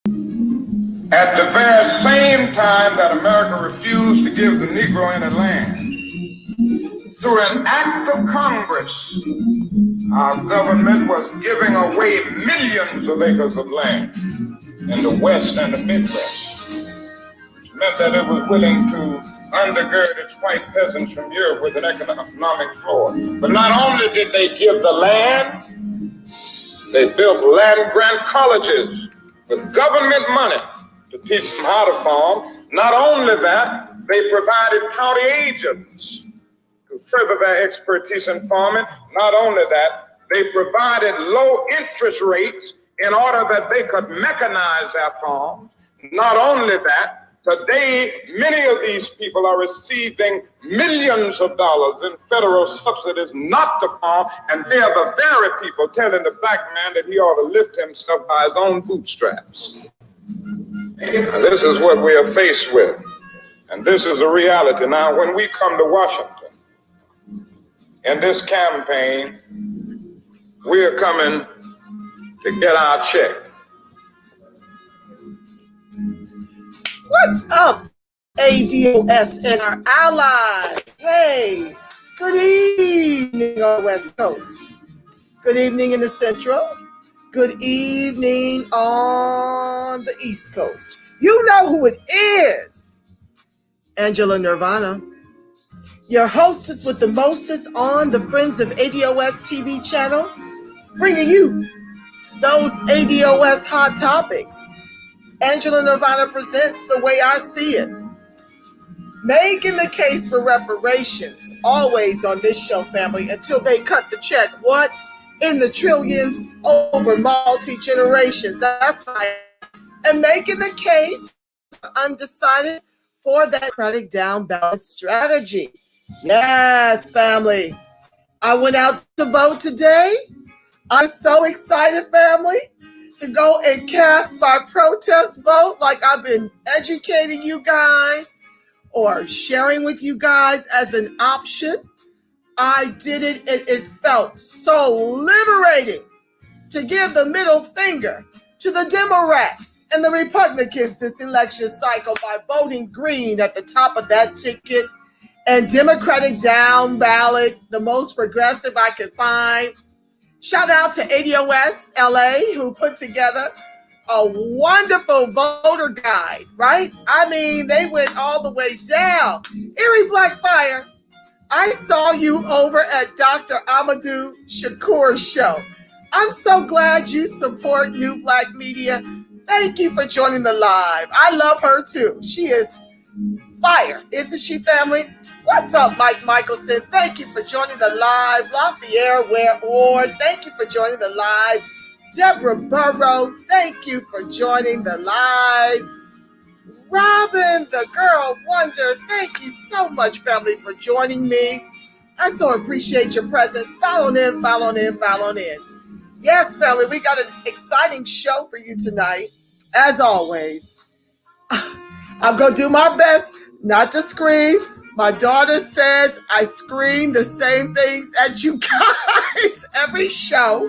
At the very same time that America refused to give the Negro any land, through an act of Congress, our government was giving away millions of acres of land in the West and the Midwest, which meant that it was willing to undergird its white peasants from Europe with an economic floor. But not only did they give the land, they built land-grant colleges with government money to teach them how to farm. Not only that, they provided county agents to further their expertise in farming. Not only that, they provided low interest rates in order that they could mechanize their farms. Not only that, today, many of these people are receiving millions of dollars in federal subsidies not to farm, and they are the very people telling the black man that he ought to lift himself by his own bootstraps. And this is what we are faced with, and this is a reality. Now, when we come to Washington in this campaign, we are coming to get our check. What's up, ADOS and our allies? Hey, good evening on the West Coast. Good evening in the Central. Good evening on the East Coast. You know who it is. Angela Nirvana, your hostess with the mostest on the Friends of ADOS TV channel, bringing you those ADOS hot topics. Angela Nirvana presents the way I see it. Making the case for reparations, always on this show, family, until they cut the check. What? In the trillions over multi-generations. That's right. And making the case undecided for that democratic down ballot strategy. Yes, family. I went out to vote today. I'm so excited, family, to go and cast my protest vote like I've been educating you guys or sharing with you guys as an option. I did it, and it felt so liberating to give the middle finger to the Democrats and the Republicans this election cycle by voting green at the top of that ticket, and Democratic down ballot, the most progressive I could find. Shout out to ADOS LA, who put together a wonderful voter guide, right? I mean, they went all the way down. Erie Blackfire, I saw you over at Dr. Amadou Shakur's show. I'm so glad you support New Black Media. Thank you for joining the live. I love her too. She is fire, isn't she, family? What's up, Mike Michelson? Thank you for joining the live. Lafayette Ward, thank you for joining the live. Deborah Burrow, thank you for joining the live. Robin, the girl wonder, thank you so much, family, for joining me. I so appreciate your presence. Follow in. Yes, family, we got an exciting show for you tonight. As always, I'm going to do my best not to scream. My daughter says I scream the same things at you guys every show.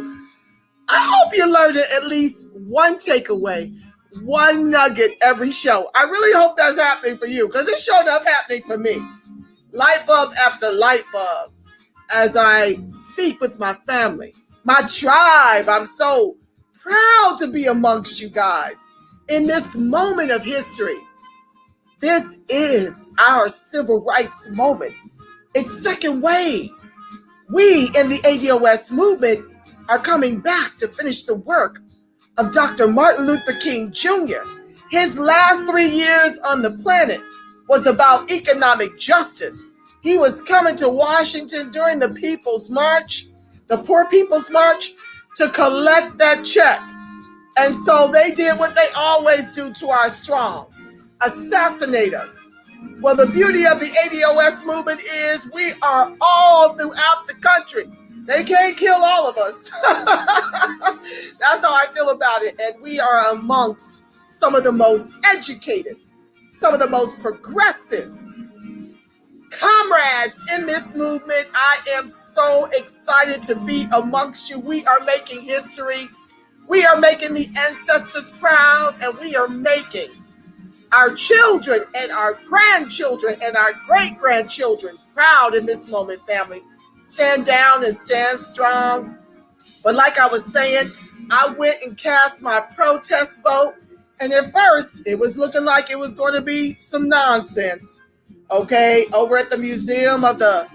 I hope you learned at least one takeaway, one nugget every show. I really hope that's happening for you, because it's sure enough happening for me. Light bulb after light bulb as I speak with my family, my tribe. I'm so proud to be amongst you guys in this moment of history. This is our civil rights moment. It's second wave. We in the ADOS movement are coming back to finish the work of Dr. Martin Luther King Jr. His last 3 years on the planet was about economic justice. He was coming to Washington during the People's March, the Poor People's March, to collect that check. And so they did what they always do to our strong, assassinate us. Well, the beauty of the ADOS movement is we are all throughout the country. They can't kill all of us. That's how I feel about it. And we are amongst some of the most educated, some of the most progressive comrades in this movement. I am so excited to be amongst you. We are making history. We are making the ancestors proud, and we are making our children and our grandchildren and our great-grandchildren proud in this moment, family. Stand down and stand strong. But like I was saying, I went and cast my protest vote. And at first, it was looking like it was going to be some nonsense. Okay, over at the Museum of the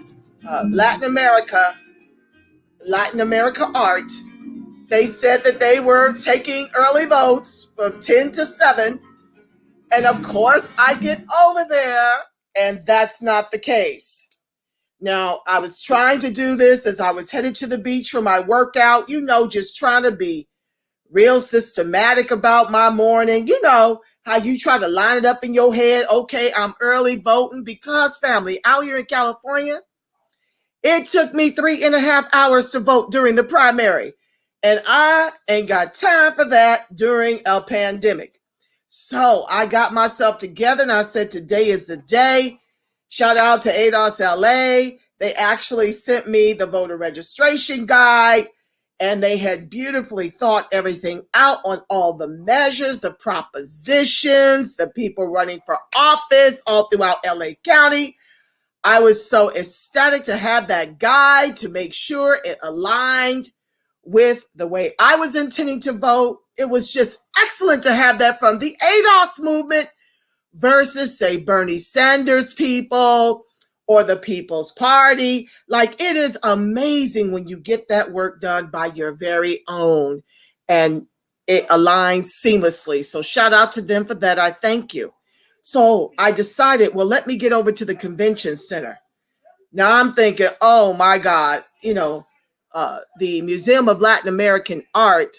Latin America Art, they said that they were taking early votes from 10 to 7. And of course, I get over there, and that's not the case. Now, I was trying to do this as I was headed to the beach for my workout, just trying to be real systematic about my morning. You know how you try to line it up in your head. Okay, I'm early voting because, family, out here in California, it took me 3.5 hours to vote during the primary. And I ain't got time for that during a pandemic. So I got myself together and I said, today is the day. Shout out to ADOS LA. They actually sent me the voter registration guide, and they had beautifully thought everything out on all the measures, the propositions, the people running for office all throughout LA County. I was so ecstatic to have that guide to make sure it aligned with the way I was intending to vote. It was just excellent to have that from the ADOS movement versus, say, Bernie Sanders people or the People's Party. Like, it is amazing when you get that work done by your very own, and it aligns seamlessly. So shout out to them for that. I thank you. So I decided, well, let me get over to the convention center. Now I'm thinking, oh my God, the Museum of Latin American Art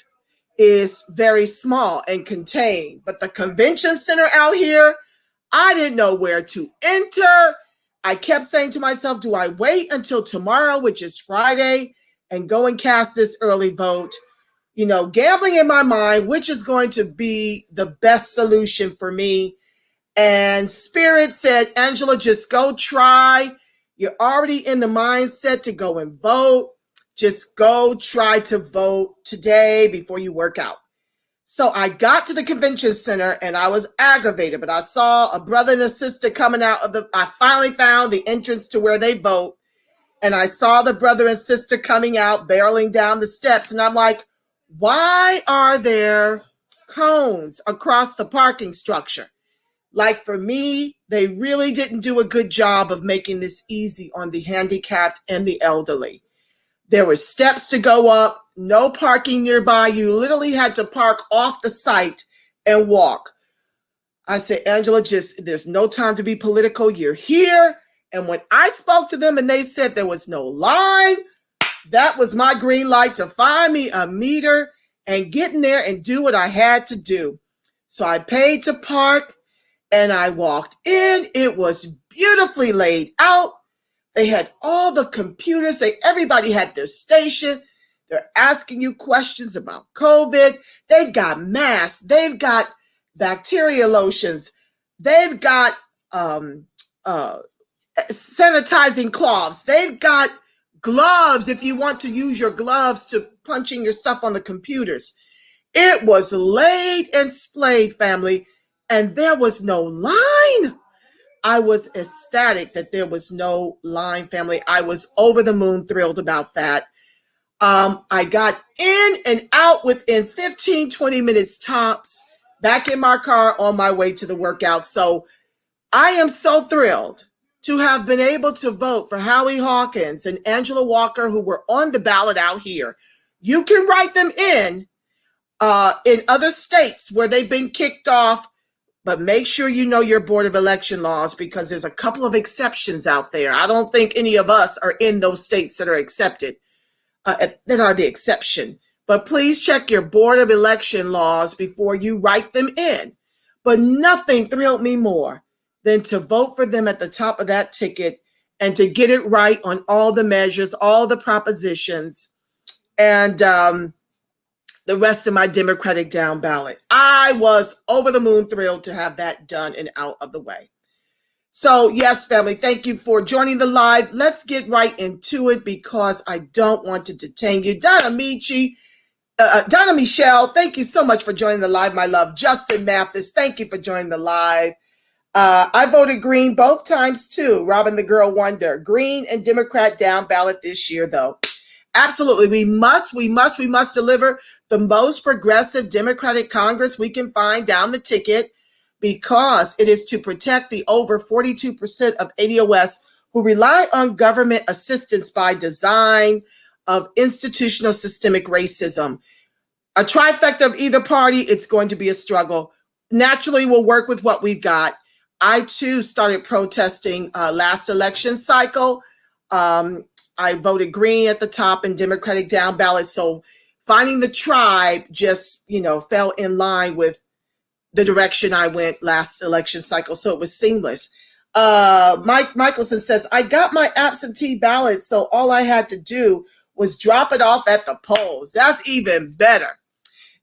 is very small and contained, but the convention center out here, I didn't know where to enter. I kept saying to myself, do I wait until tomorrow, which is Friday, and go and cast this early vote? Gambling in my mind, which is going to be the best solution for me. And Spirit said, Angela, just go try. You're already in the mindset to go and vote. Just go try to vote today before you work out. So I got to the convention center and I was aggravated, but I saw a brother and a sister coming out I finally found the entrance to where they vote. And I saw the brother and sister coming out, barreling down the steps. And I'm like, why are there cones across the parking structure? Like, for me, they really didn't do a good job of making this easy on the handicapped and the elderly. There were steps to go up, no parking nearby. You literally had to park off the site and walk. I said, Angela, there's no time to be political. You're here. And when I spoke to them and they said there was no line, that was my green light to find me a meter and get in there and do what I had to do. So I paid to park. And I walked in. It was beautifully laid out. They had all the computers. Everybody had their station. They're asking you questions about COVID. They've got masks. They've got bacteria lotions. They've got sanitizing cloths. They've got gloves if you want to use your gloves to punch in your stuff on the computers. It was laid and splayed, family. And there was no line. I was ecstatic that there was no line, family. I was over the moon thrilled about that. I got in and out within 15, 20 minutes tops, back in my car on my way to the workout. So I am so thrilled to have been able to vote for Howie Hawkins and Angela Walker, who were on the ballot out here. You can write them in other states where they've been kicked off. But make sure you know your Board of Election laws, because there's a couple of exceptions out there. I don't think any of us are in those states that are accepted, that are the exception. But please check your Board of Election laws before you write them in. But nothing thrilled me more than to vote for them at the top of that ticket and to get it right on all the measures, all the propositions, and the rest of my Democratic down ballot. I was over the moon thrilled to have that done and out of the way. So yes, family, thank you for joining the live. Let's get right into it because I don't want to detain you. Donna Michi, Donna Michelle, thank you so much for joining the live, my love. Justin Mathis, thank you for joining the live. I voted green both times too. Robin the Girl Wonder. Green and Democrat down ballot this year, though. Absolutely. We must deliver the most progressive Democratic Congress we can find down the ticket, because it is to protect the over 42% of ADOS who rely on government assistance by design of institutional systemic racism. A trifecta of either party, it's going to be a struggle. Naturally, we'll work with what we've got. I, too, started protesting last election cycle. I voted green at the top and Democratic down ballot. So finding the tribe just, fell in line with the direction I went last election cycle. So it was seamless. Mike Michelson says, I got my absentee ballot, so all I had to do was drop it off at the polls. That's even better.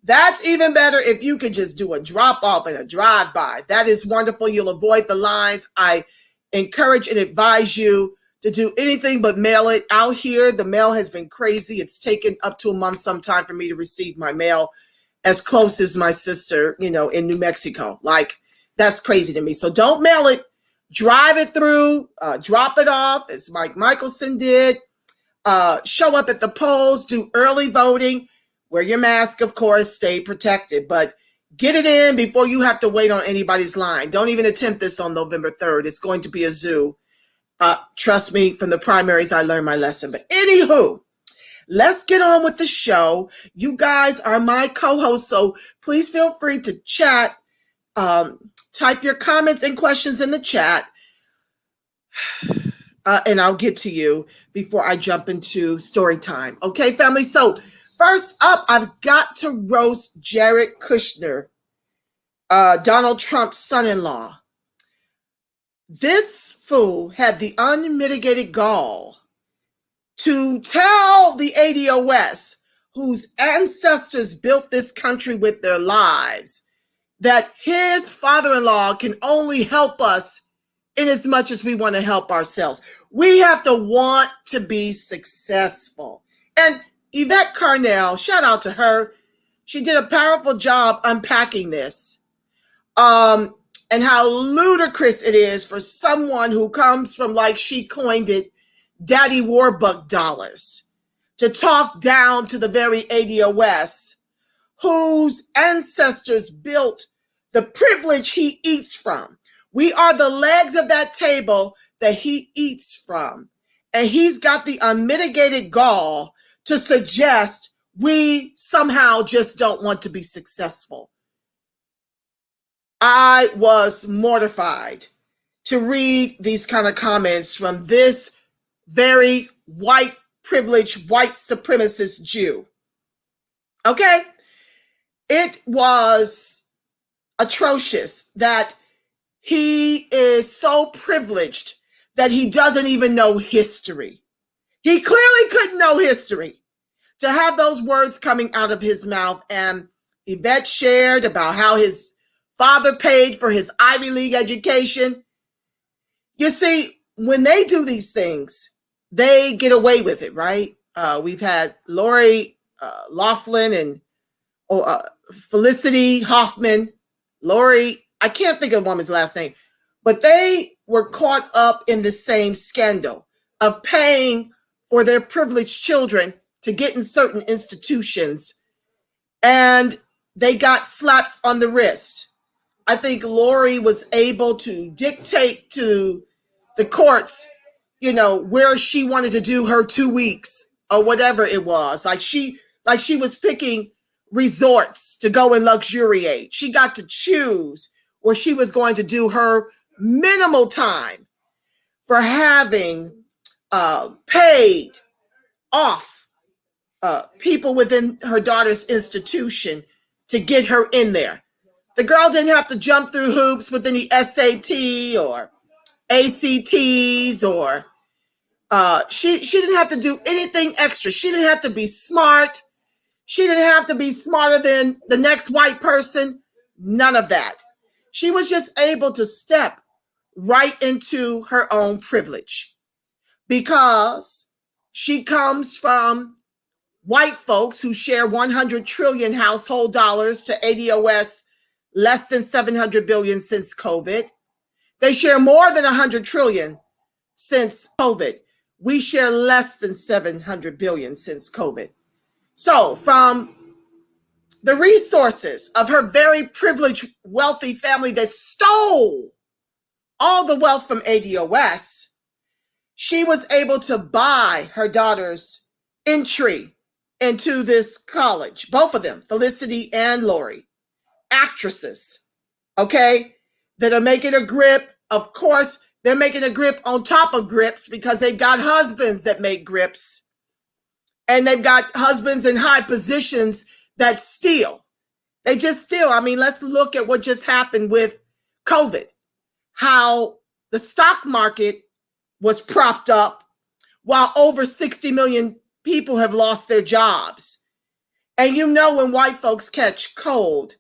That's even better if you could just do a drop-off and a drive-by. That is wonderful. You'll avoid the lines. I encourage and advise you to do anything but mail it. Out here, the mail has been crazy. It's taken up to a month sometime for me to receive my mail, as close as my sister, in New Mexico. Like, that's crazy to me. So don't mail it. Drive it through. Drop it off, as Mike Michelson did. Show up at the polls. Do early voting. Wear your mask, of course, stay protected, but get it in before you have to wait on anybody's line. Don't even attempt this on November 3rd. It's going to be a zoo. Trust me, from the primaries, I learned my lesson. But anywho, let's get on with the show. You guys are my co-hosts, so please feel free to chat. Type your comments and questions in the chat, and I'll get to you before I jump into story time. Okay, family? So first up, I've got to roast Jared Kushner, Donald Trump's son-in-law. This fool had the unmitigated gall to tell the ADOS, whose ancestors built this country with their lives, that his father-in-law can only help us in as much as we want to help ourselves. We have to want to be successful. And Yvette Carnell, shout out to her. She did a powerful job unpacking this. And how ludicrous it is for someone who comes from, like she coined it, Daddy Warbuck dollars, to talk down to the very ADOS whose ancestors built the privilege he eats from. We are the legs of that table that he eats from. And he's got the unmitigated gall to suggest we somehow just don't want to be successful. I was mortified to read these kind of comments from this very white privileged, white supremacist Jew. Okay? It was atrocious that he is so privileged that he doesn't even know history. He clearly couldn't know history to have those words coming out of his mouth. And Yvette shared about how his father paid for his Ivy League education. You see, when they do these things, they get away with it, right? We've had Lori Loughlin and Felicity Hoffman. Lori, I can't think of the woman's last name, but they were caught up in the same scandal of paying for their privileged children to get in certain institutions, and they got slaps on the wrist. I think Lori was able to dictate to the courts, where she wanted to do her 2 weeks or whatever it was. Like she was picking resorts to go and luxuriate. She got to choose where she was going to do her minimal time for having paid off people within her daughter's institution to get her in there. The girl didn't have to jump through hoops with any SAT or ACTs or she didn't have to do anything extra. She didn't have to be smart. She didn't have to be smarter than the next white person. None of that. She was just able to step right into her own privilege because she comes from white folks who share 100 trillion household dollars to ADOS less than 700 billion since COVID. They share more than 100 trillion since COVID. We share less than 700 billion since COVID. So from the resources of her very privileged, wealthy family that stole all the wealth from ADOS, she was able to buy her daughter's entry into this college. Both of them, Felicity and Lori, actresses, okay, that are making a grip. Of course, they're making a grip on top of grips because they've got husbands that make grips. And they've got husbands in high positions that steal. They just steal. I mean, let's look at what just happened with COVID, how the stock market was propped up while over 60 million people have lost their jobs. And you know, when white folks catch cold,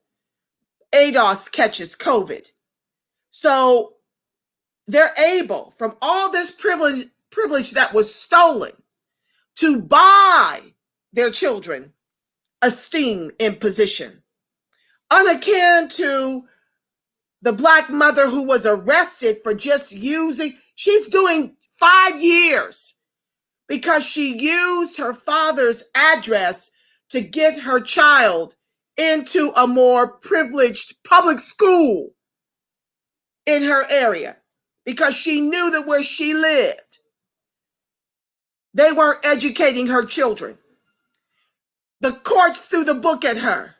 ADOS catches COVID. So they're able, from all this privilege that was stolen, to buy their children esteem and position. Unakin to the Black mother who was arrested for just using, she's doing 5 years because she used her father's address to get her child into a more privileged public school in her area because she knew that where she lived, they weren't educating her children. The courts threw the book at her.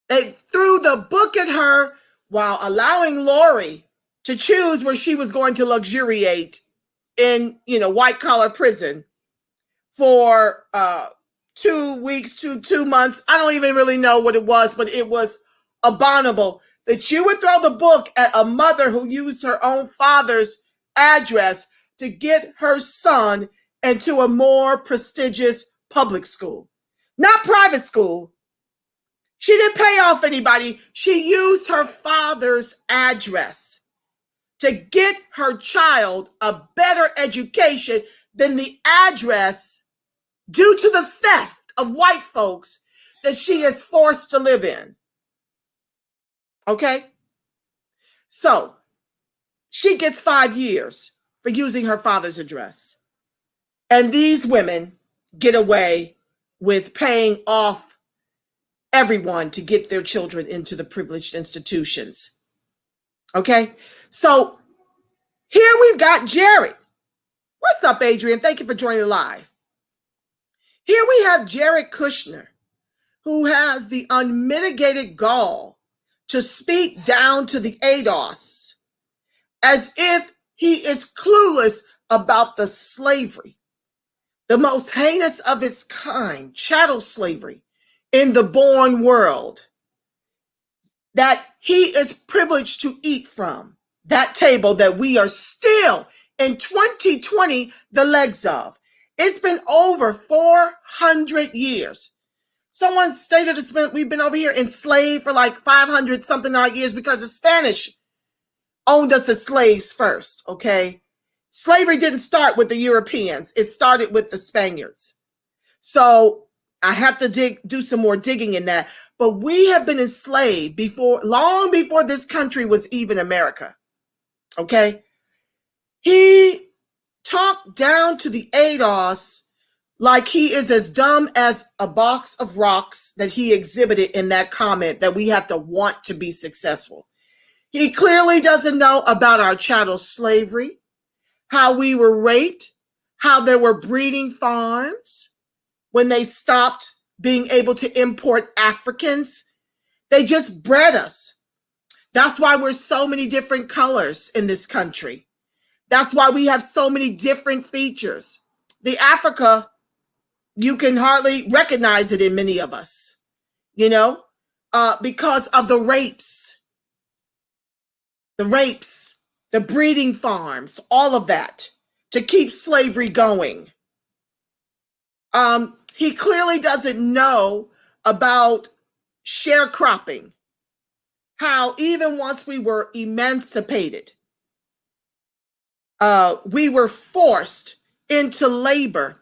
They threw the book at her while allowing Lori to choose where she was going to luxuriate in, white collar prison for 2 weeks to 2 months. I don't even really know what it was, but it was abominable that you would throw the book at a mother who used her own father's address to get her son into a more prestigious public school, not private school. She didn't pay off anybody. She used her father's address to get her child a better education than the address due to the theft of white folks that she is forced to live in. Okay? So she gets 5 years for using her father's address. And these women get away with paying off everyone to get their children into the privileged institutions. Okay? So here we've got Jerry. What's up, Adrian? Thank you for joining live. Here we have Jared Kushner, who has the unmitigated gall to speak down to the ADOS as if he is clueless about the slavery, the most heinous of its kind, chattel slavery in the born world, that he is privileged to eat from, that table that we are still in 2020 the legs of. It's been over 400 years. Someone stated we've been over here enslaved for like 500 something odd years because the Spanish owned us as slaves first, okay? Slavery didn't start with the Europeans. It started with the Spaniards. So I have to do some more digging in that. But we have been enslaved long before this country was even America, okay? He talked down to the ADOS like he is as dumb as a box of rocks that he exhibited in that comment that we have to want to be successful. He clearly doesn't know about our chattel slavery, how we were raped, how there were breeding farms when they stopped being able to import Africans. They just bred us. That's why we're so many different colors in this country. That's why we have so many different features. The Africa, you can hardly recognize it in many of us, because of the rapes, the breeding farms, all of that to keep slavery going. He clearly doesn't know about sharecropping, how even once we were emancipated, we were forced into labor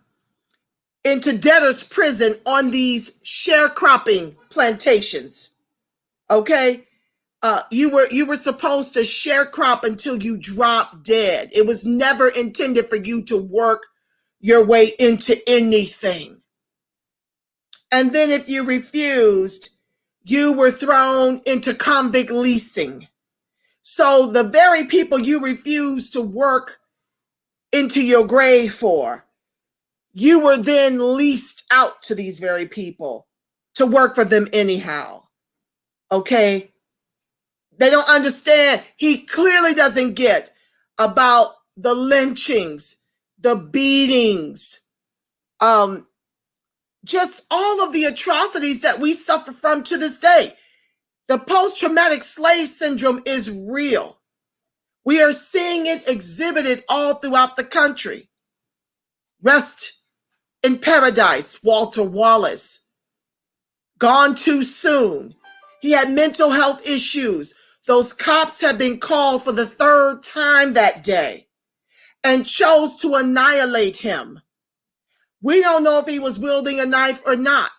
into debtor's prison on these sharecropping plantations. Okay? You were supposed to sharecrop until you drop dead. It was never intended for you to work your way into anything. And then if you refused, you were thrown into convict leasing. So the very people you refused to work into your grave for, you were then leased out to these very people to work for them anyhow. Okay? They don't understand. He clearly doesn't get about the lynchings, the beatings, just all of the atrocities that we suffer from to this day. The post-traumatic slave syndrome is real. We are seeing it exhibited all throughout the country. Rest in paradise, Walter Wallace. Gone too soon. He had mental health issues. Those cops had been called for the third time that day and chose to annihilate him. We don't know if he was wielding a knife or not.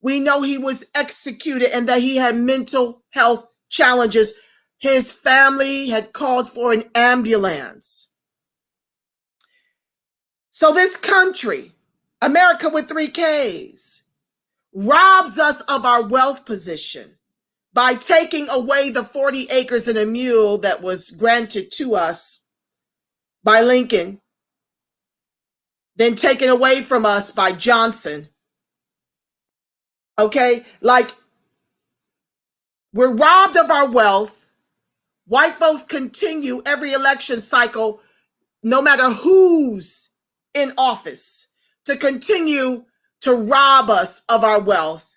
We know he was executed and that he had mental health challenges. His family had called for an ambulance. So this country, America with 3 Ks, robs us of our wealth position by taking away the 40 acres and a mule that was granted to us by Lincoln, then taken away from us by Johnson. Okay, like we're robbed of our wealth. White folks continue every election cycle, no matter who's in office, to continue to rob us of our wealth.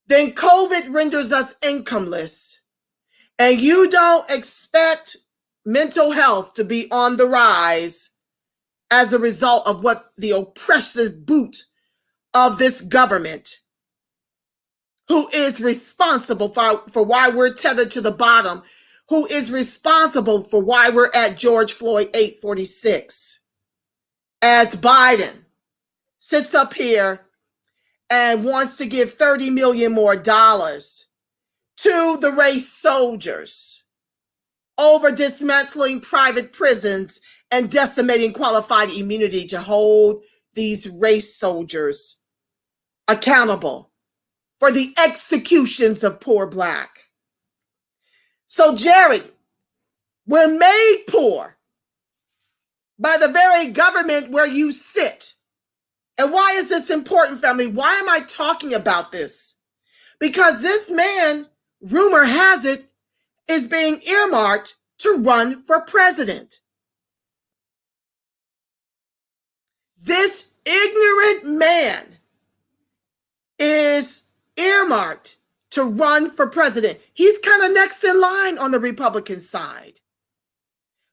Then COVID renders us incomeless, and you don't expect mental health to be on the rise as a result of what the oppressive boot of this government, who is responsible for why we're tethered to the bottom, who is responsible for why we're at George Floyd 846. As Biden sits up here and wants to give $30 million more to the race soldiers over dismantling private prisons and decimating qualified immunity to hold these race soldiers accountable for the executions of poor Black. So, Jerry, we're made poor by the very government where you sit. And why is this important, family? Why am I talking about this? Because this man, rumor has it, is being earmarked to run for president. This ignorant man is earmarked to run for president. He's kind of next in line on the Republican side.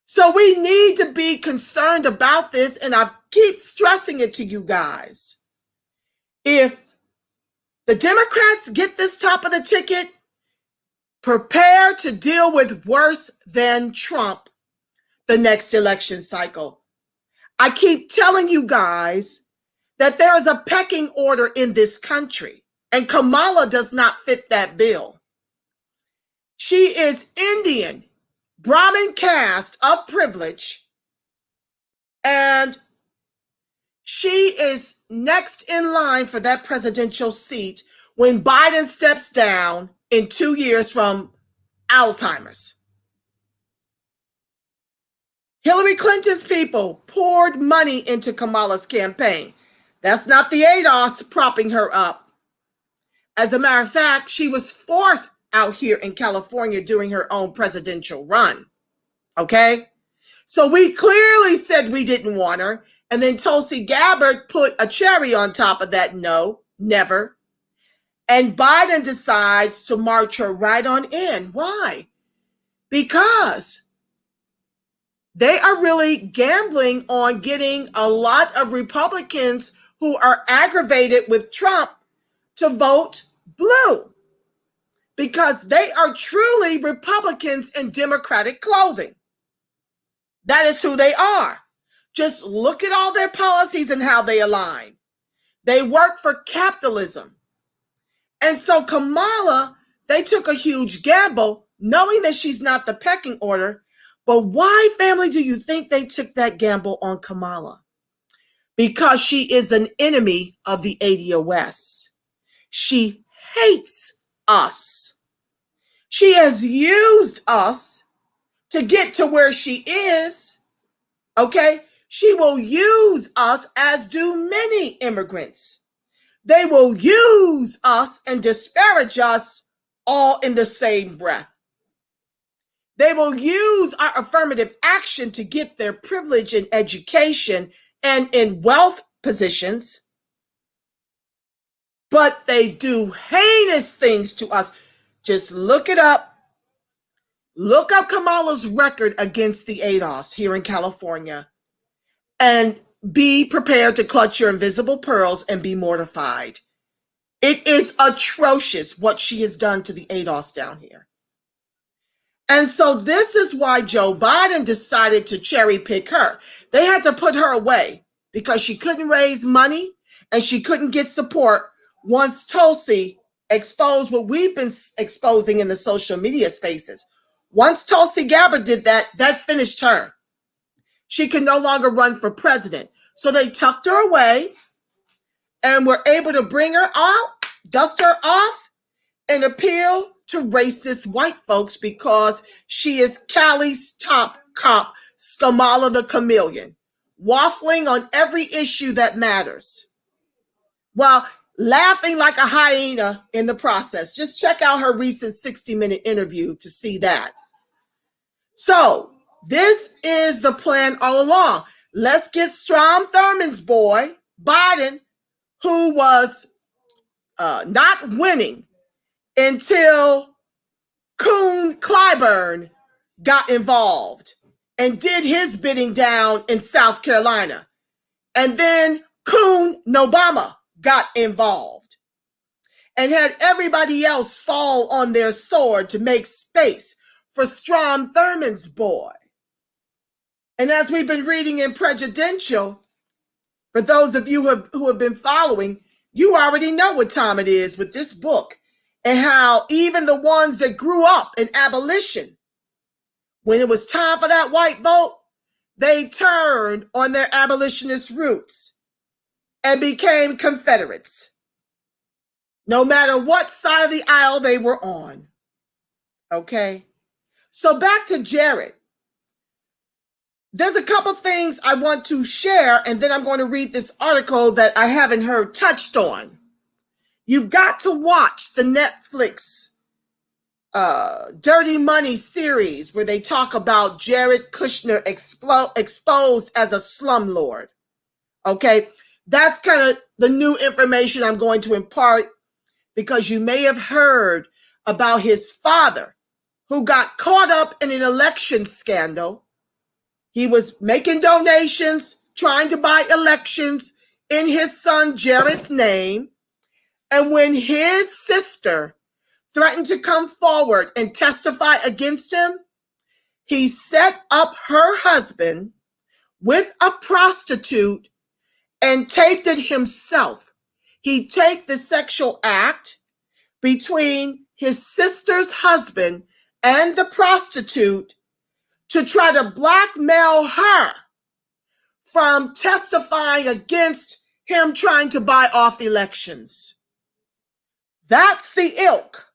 So we need to be concerned about this, and I keep stressing it to you guys. If the Democrats get this top of the ticket, prepare to deal with worse than Trump the next election cycle. I keep telling you guys that there is a pecking order in this country, and Kamala does not fit that bill. She is Indian, Brahmin caste of privilege, and she is next in line for that presidential seat when Biden steps down in 2 years from Alzheimer's. Hillary Clinton's people poured money into Kamala's campaign. That's not the ADOS propping her up. As a matter of fact, she was 4th out here in California doing her own presidential run. Okay? So we clearly said we didn't want her. And then Tulsi Gabbard put a cherry on top of that. No, never. And Biden decides to march her right on in. Why? Because they are really gambling on getting a lot of Republicans who are aggravated with Trump to vote blue, because they are truly Republicans in Democratic clothing. That is who they are. Just look at all their policies and how they align. They work for capitalism. And so Kamala, they took a huge gamble knowing that she's not the pecking order. But why, family, do you think they took that gamble on Kamala? Because she is an enemy of the ADOS. She hates us. She has used us to get to where she is. Okay? She will use us, as do many immigrants. They will use us and disparage us all in the same breath. They will use our affirmative action to get their privilege in education and in wealth positions. But they do heinous things to us. Just look it up. Look up Kamala's record against the ADOS here in California. And be prepared to clutch your invisible pearls and be mortified. It is atrocious what she has done to the ADOS down here. And so this is why Joe Biden decided to cherry pick her. They had to put her away because she couldn't raise money and she couldn't get support once Tulsi exposed what we've been exposing in the social media spaces. Once Tulsi Gabbard did that, that finished her. She could no longer run for president. So they tucked her away and were able to bring her out, dust her off, and appeal to racist white folks because she is Cali's top cop, Kamala the Chameleon, waffling on every issue that matters while laughing like a hyena in the process. Just check out her recent 60-minute interview to see that. So this is the plan all along. Let's get Strom Thurmond's boy, Biden, who was not winning until Coon Clyburn got involved and did his bidding down in South Carolina. And then Coon Obama got involved and had everybody else fall on their sword to make space for Strom Thurmond's boy. And as we've been reading in Presidential, for those of you who have been following, you already know what time it is with this book and how even the ones that grew up in abolition, when it was time for that white vote, they turned on their abolitionist roots and became Confederates, no matter what side of the aisle they were on. Okay? So back to Jared. There's a couple things I want to share, and then I'm going to read this article that I haven't heard touched on. You've got to watch the Netflix Dirty Money series where they talk about Jared Kushner exposed as a slumlord. Okay, that's kind of the new information I'm going to impart because you may have heard about his father who got caught up in an election scandal. He was making donations, trying to buy elections in his son Jared's name. And when his sister threatened to come forward and testify against him, he set up her husband with a prostitute and taped it himself. He taped the sexual act between his sister's husband and the prostitute to try to blackmail her from testifying against him trying to buy off elections. That's the ilk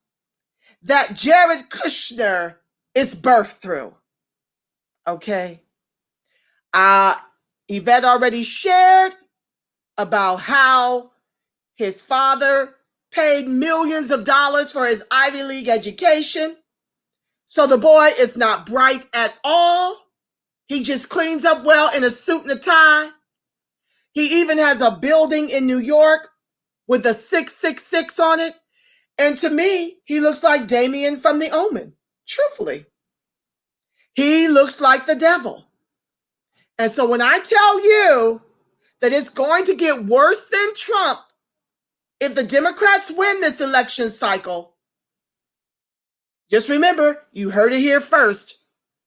that Jared Kushner is birthed through. Okay. Yvette already shared about how his father paid millions of dollars for his Ivy League education. So the boy is not bright at all. He just cleans up well in a suit and a tie. He even has a building in New York with a 666 on it. And to me, he looks like Damien from The Omen. Truthfully. He looks like the devil. And so when I tell you that it's going to get worse than Trump if the Democrats win this election cycle, just remember, you heard it here first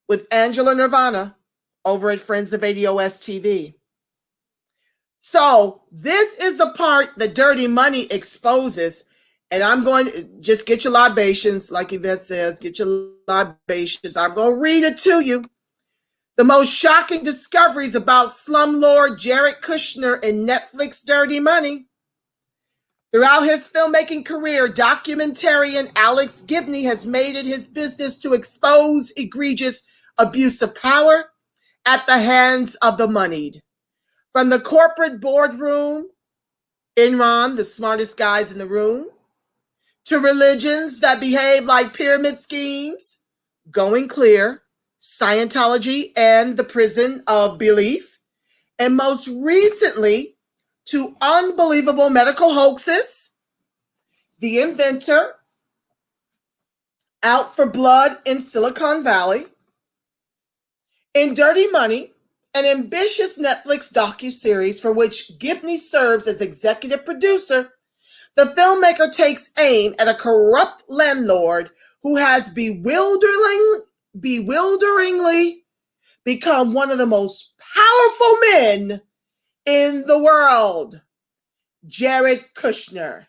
with Angela Nirvana. over at Friends of ADOS TV. So this is the part that Dirty Money exposes, and I'm going to just get your libations, like Yvette says, get your libations. I'm going to read it to you. The most shocking discoveries about slumlord Jared Kushner and Netflix Dirty Money. Throughout his filmmaking career, documentarian Alex Gibney has made it his business to expose egregious abuse of power at the hands of the moneyed. From the corporate boardroom, Enron, the smartest guys in the room, to religions that behave like pyramid schemes, Going Clear, Scientology, and the Prison of Belief, and most recently to unbelievable medical hoaxes, The Inventor, Out for Blood in Silicon Valley, in Dirty Money, an ambitious Netflix docuseries for which Gibney serves as executive producer. The filmmaker takes aim at a corrupt landlord who has bewilderingly become one of the most powerful men in the world, Jared Kushner.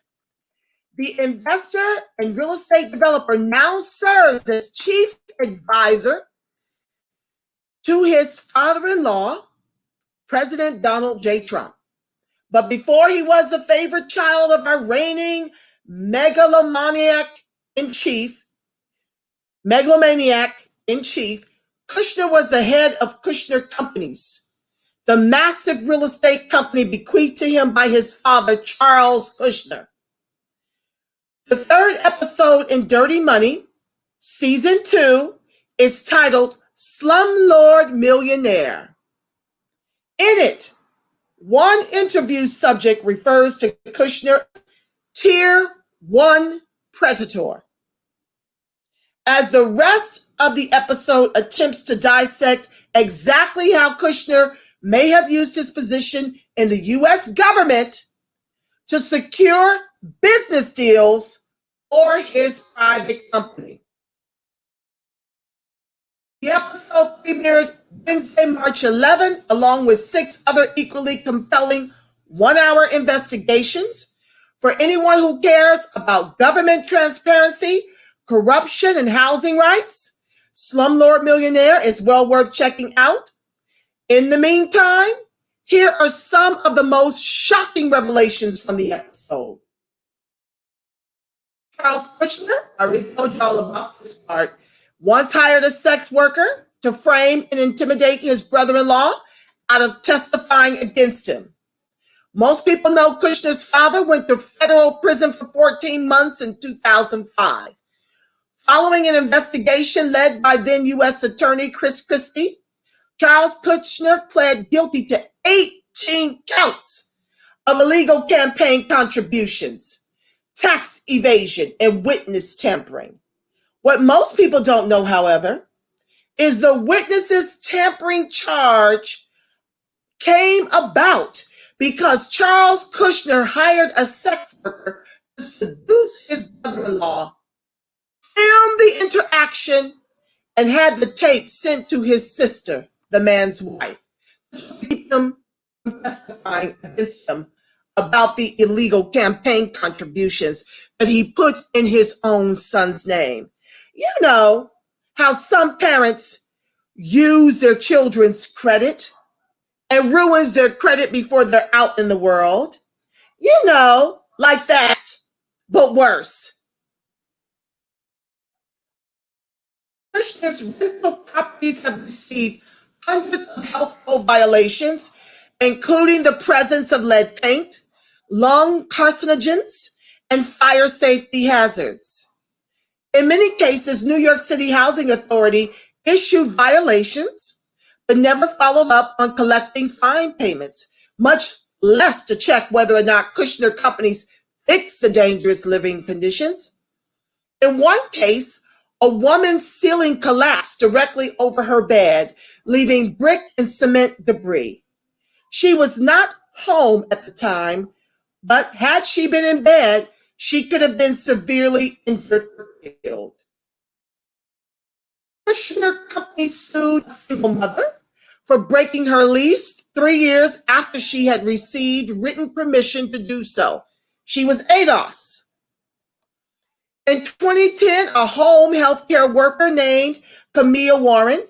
The investor and real estate developer now serves as chief advisor to his father-in-law, President Donald J. Trump. But before he was the favorite child of our reigning megalomaniac in chief, Kushner was the head of Kushner Companies, the massive real estate company bequeathed to him by his father, Charles Kushner. The third episode in Dirty Money, Season 2, is titled Slumlord Millionaire. In it, one interview subject refers to Kushner Tier 1 predator. As the rest of the episode attempts to dissect exactly how Kushner may have used his position in the U.S. government to secure business deals for his private company. The episode premiered Wednesday, March 11, along with 6 other equally compelling one-hour investigations. For anyone who cares about government transparency, corruption, and housing rights, Slumlord Millionaire is well worth checking out. In the meantime, here are some of the most shocking revelations from the episode. Charles Kushner, I already told you all about this part, once hired a sex worker to frame and intimidate his brother-in-law out of testifying against him. Most people know Kushner's father went to federal prison for 14 months in 2005. Following an investigation led by then U.S. Attorney Chris Christie, Charles Kushner pled guilty to 18 counts of illegal campaign contributions, tax evasion, and witness tampering. What most people don't know, however, is the witnesses tampering charge came about because Charles Kushner hired a sex worker to seduce his brother-in-law, filmed the interaction, and had the tape sent to his sister, the man's wife. This was to keep them from testifying against him about the illegal campaign contributions that he put in his own son's name. You know how some parents use their children's credit and ruins their credit before they're out in the world. You know, like that, but worse. Kushner's rental properties have received hundreds of health code violations, including the presence of lead paint, lung carcinogens, and fire safety hazards. In many cases, New York City Housing Authority issued violations, but never followed up on collecting fine payments, much less to check whether or not Kushner companies fix the dangerous living conditions. In one case, a woman's ceiling collapsed directly over her bed, leaving brick and cement debris. She was not home at the time, but had she been in bed, she could have been severely injured or killed. Kushner Company sued a single mother for breaking her lease 3 years after she had received written permission to do so. She was ADOS. In 2010, a home healthcare worker named Camille Warren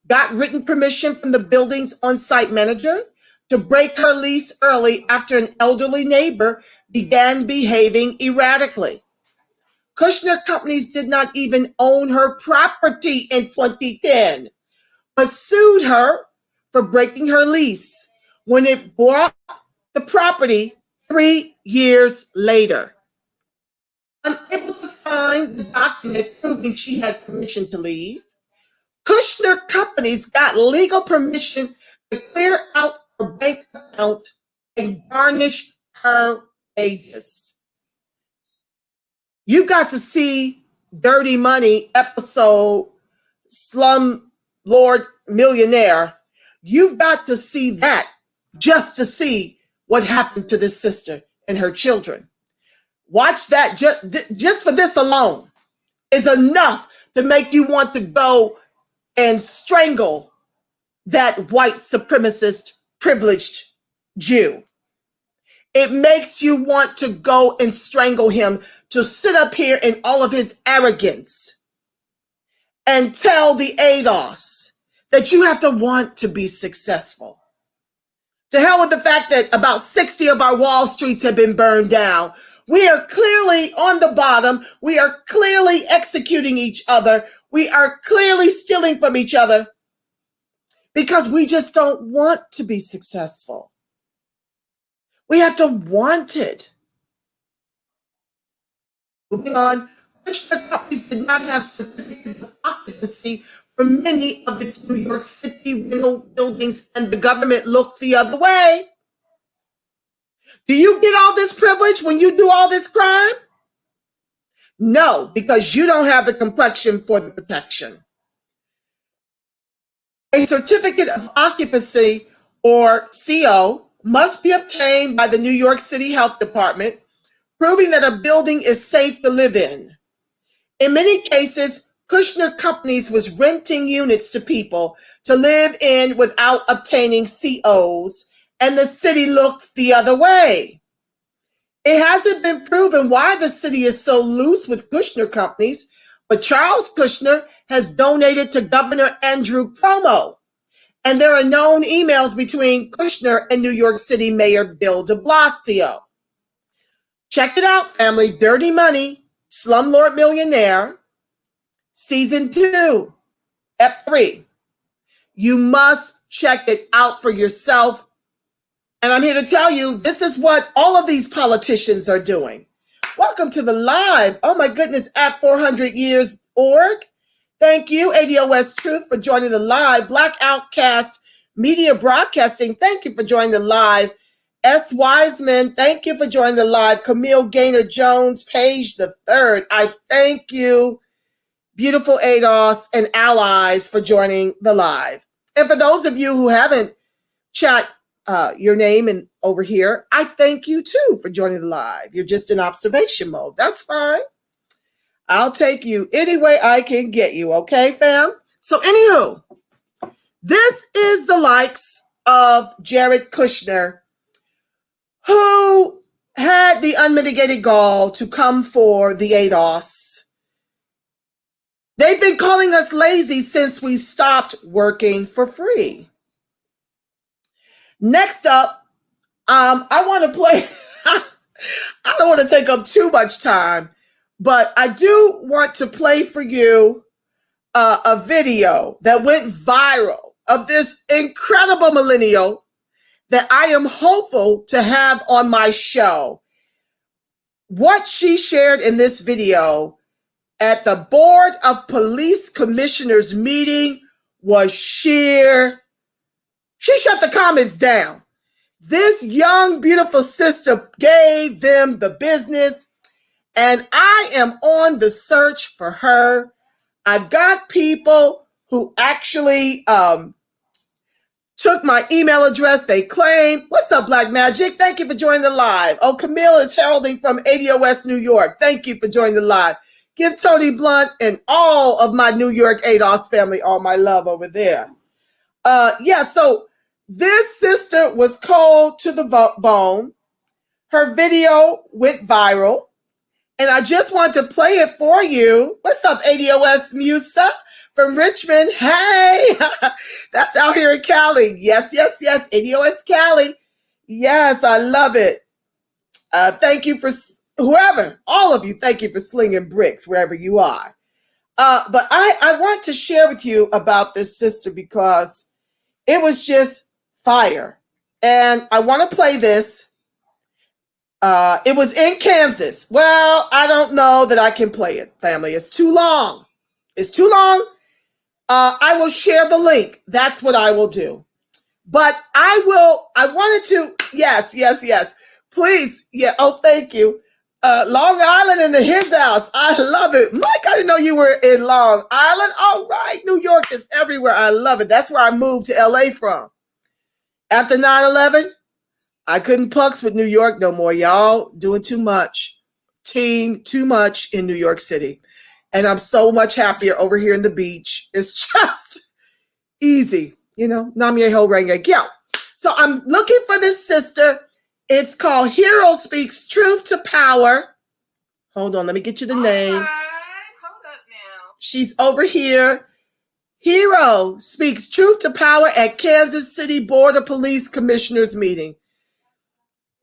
got written permission from the building's on-site manager to break her lease early after an elderly neighbor began behaving erratically. Kushner companies did not even own her property in 2010, but sued her for breaking her lease when it bought the property 3 years later. Unable to find the document proving she had permission to leave, Kushner companies got legal permission to clear out her bank account and garnish her wages. You got to see Dirty Money episode Slum Lord Millionaire. You've got to see that just to see what happened to this sister and her children. Watch that. Just for this alone is enough to make you want to go and strangle that white supremacist privileged Jew. It makes you want to go and strangle him, to sit up here in all of his arrogance and tell the ADOS that you have to want to be successful. To hell with the fact that about 60 of our Wall Streets have been burned down. We are clearly on the bottom. We are clearly executing each other. We are clearly stealing from each other because we just don't want to be successful. We have to want it. Moving on, Kushner companies did not have certificates of occupancy for many of its New York City rental buildings, and the government looked the other way. Do you get all this privilege when you do all this crime? No, because you don't have the complexion for the protection. A certificate of occupancy, or CO, must be obtained by the New York City Health Department, proving that a building is safe to live in. In many cases, Kushner companies was renting units to people to live in without obtaining COs, and the city looked the other way. It hasn't been proven why the city is so loose with Kushner companies, but Charles Kushner has donated to Governor Andrew Cuomo, and there are known emails between Kushner and New York City Mayor Bill de Blasio. Check it out, family. Dirty Money, Slumlord Millionaire, Season 2, Ep 3. You must check it out for yourself. And I'm here to tell you, this is what all of these politicians are doing. Welcome to the live. Oh my goodness, at 400years.org. Thank you, ADOS Truth, for joining the live. Black Outcast Media Broadcasting, thank you for joining the live. S. Wiseman, thank you for joining the live. Camille Gaynor Jones, Page the Third, I thank you. Beautiful ADOS and allies for joining the live. And for those of you who haven't chat your name and over here, I thank you too for joining the live. You're just in observation mode. That's fine. I'll take you any way I can get you. Okay, fam? So anywho, this is the likes of Jared Kushner, who had the unmitigated gall to come for the ADOS. They've been calling us lazy since we stopped working for free. Next up, I want to play, I don't want to take up too much time, but I do want to play for you a video that went viral of this incredible millennial that I am hopeful to have on my show. What she shared in this video at the Board of Police Commissioners meeting was sheer. She shut the comments down. This young, beautiful sister gave them the business, and I am on the search for her. I've got people who actually took my email address. They claim, what's up, Black Magic? Thank you for joining the live. Oh, Camille is heralding from ADOS New York. Thank you for joining the live. Give Tony Blunt and all of my New York ADOS family all my love over there. So this sister was cold to the bone. Her video went viral. And I just want to play it for you. What's up, ADOS Musa from Richmond? Hey, that's out here in Cali. Yes, ADOS Cali. Yes, I love it. Thank you for whoever, all of you, thank you for slinging bricks wherever you are. But I want to share with you about this sister because it was just fire. And I want to play this. It was in Kansas. Well, I don't know that I can play it, family. It's too long. I will share the link. That's what I will do. But I wanted to, yes. Please, yeah, oh, thank you. Long Island in his house. I love it. Mike, I didn't know you were in Long Island. All right, New York is everywhere. I love it. That's where I moved to LA from. After 9/11, I couldn't pucks with New York no more. Y'all doing too much. Too much in New York City. And I'm so much happier over here in the beach. It's just easy. Namye Ho Renge Kyo. So I'm looking for this sister. It's called Hero Speaks Truth to Power. Hold on, let me get you the name. Hold up now. She's over here. Hero Speaks Truth to Power at Kansas City Board of Police Commissioners meeting.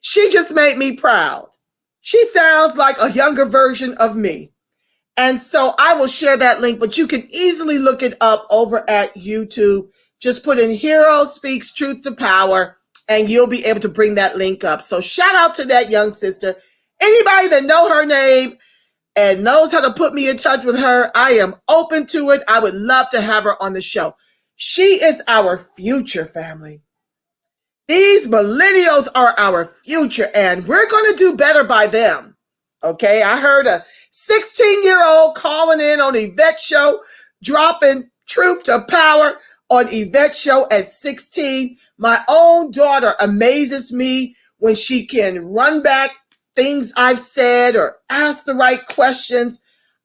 She just made me proud. She sounds like a younger version of me. And so I will share that link, but you can easily look it up over at YouTube. Just put in Hero Speaks Truth to Power, and you'll be able to bring that link up. So shout out to that young sister. Anybody that know her name and knows how to put me in touch with her, I am open to it. I would love to have her on the show. She is our future, family. These millennials are our future, and we're going to do better by them. Okay, I heard a 16-year-old calling in on Yvette Show, dropping truth to power on Yvette Show at 16. My own daughter amazes me when she can run back things I've said or ask the right questions.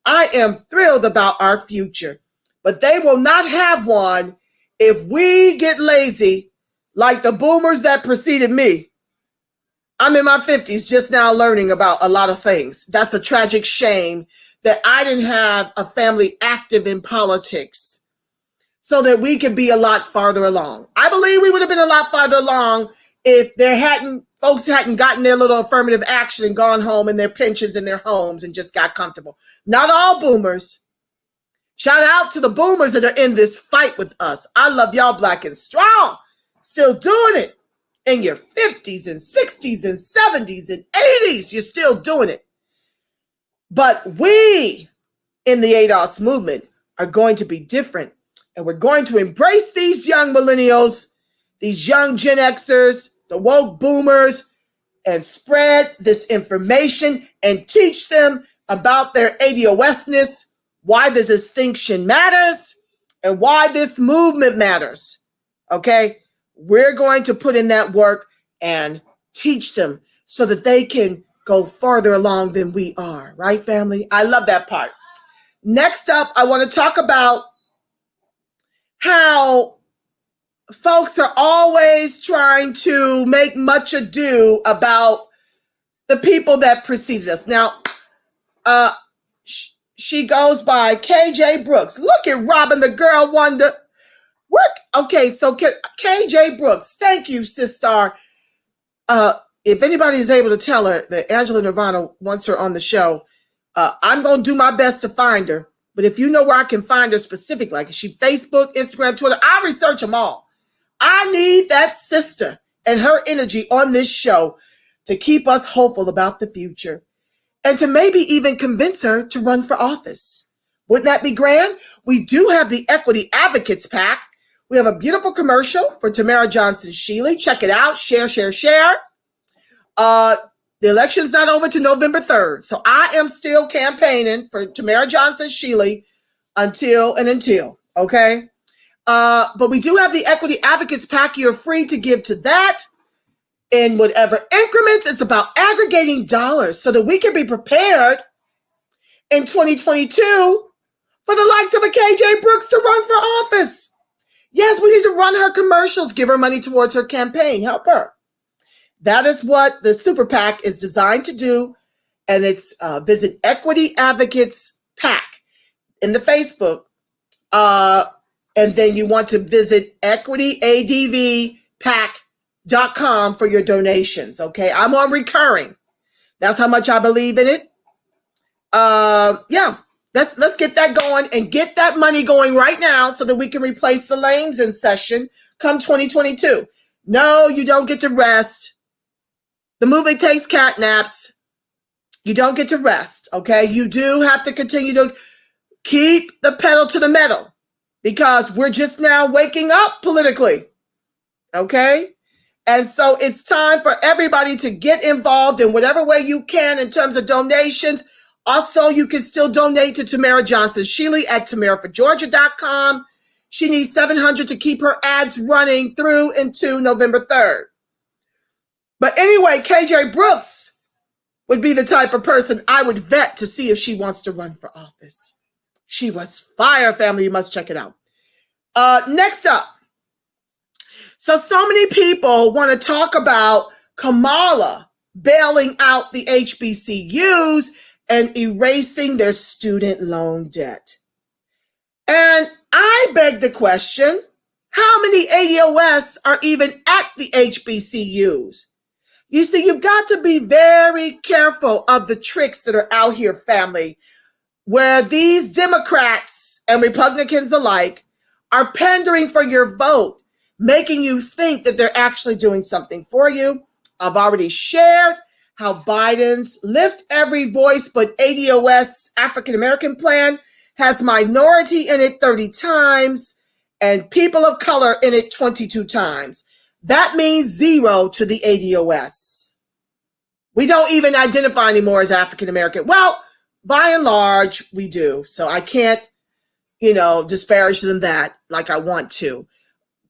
I am thrilled about our future, but they will not have one if we get lazy like the boomers that preceded me. I'm in my 50s just now learning about a lot of things. That's a tragic shame that I didn't have a family active in politics so that we could be a lot farther along. I believe we would have been a lot farther along if folks hadn't gotten their little affirmative action and gone home in their pensions and their homes and just got comfortable. Not all boomers. Shout out to the boomers that are in this fight with us. I love y'all black and strong. Still doing it in your 50s and 60s and 70s and 80s. You're still doing it. But we in the ADOS movement are going to be different. And we're going to embrace these young millennials, these young Gen Xers, the woke boomers, and spread this information and teach them about their ADOS-ness, why the distinction matters, and why this movement matters. Okay? We're going to put in that work and teach them so that they can go farther along than we are. Right, family? I love that part. Next up, I want to talk about how folks are always trying to make much ado about the people that preceded us. Now, she goes by KJ Brooks. Look at Robin, the girl wonder. Okay, so KJ Brooks, thank you, sister. If anybody is able to tell her that Angela Nirvana wants her on the show, I'm going to do my best to find her. But if you know where I can find her specifically, like is she Facebook, Instagram, Twitter, I research them all. I need that sister and her energy on this show to keep us hopeful about the future and to maybe even convince her to run for office. Wouldn't that be grand? We do have the Equity Advocates PAC. We have a beautiful commercial for Tamara Johnson-Shealy. Check it out. Share. The election's not over to November 3rd. So I am still campaigning for Tamara Johnson-Shealy until, okay? But we do have the Equity Advocates PAC. You're free to give to that in whatever increments. It's about aggregating dollars so that we can be prepared in 2022 for the likes of a KJ Brooks to run for office. Yes, we need to to run her commercials, give her money towards her campaign, help her. That is what the Super PAC is designed to do. And it's visit Equity Advocates PAC in the Facebook. And then you want to visit equityadvpac.com for your donations. Okay, I'm on recurring. That's how much I believe in it. Yeah, let's get that going and get that money going right now so that we can replace the lames in session come 2022. No, you don't get to rest. The movie takes cat naps. You don't get to rest. Okay, you do have to continue to keep the pedal to the metal because we're just now waking up politically. Okay. And so it's time for everybody to get involved in whatever way you can in terms of donations. Also, you can still donate to Tamara Johnson Shealy at tamaraforgeorgia.com. She needs $700 to keep her ads running through into November 3rd. But anyway, KJ Brooks would be the type of person I would vet to see if she wants to run for office. She was fire, family. You must check it out. Next up. So many people want to talk about Kamala bailing out the HBCUs and erasing their student loan debt. And I beg the question, how many ADOS are even at the HBCUs? You see, you've got to be very careful of the tricks that are out here, family, where these Democrats and Republicans alike are pandering for your vote, making you think that they're actually doing something for you. I've already shared how Biden's Lift Every Voice but ADOS African American plan has minority in it 30 times and people of color in it 22 times. That means 0 to the ADOS. We don't even identify anymore as African American. Well, by and large, we do. So I can't, disparage them that like I want to,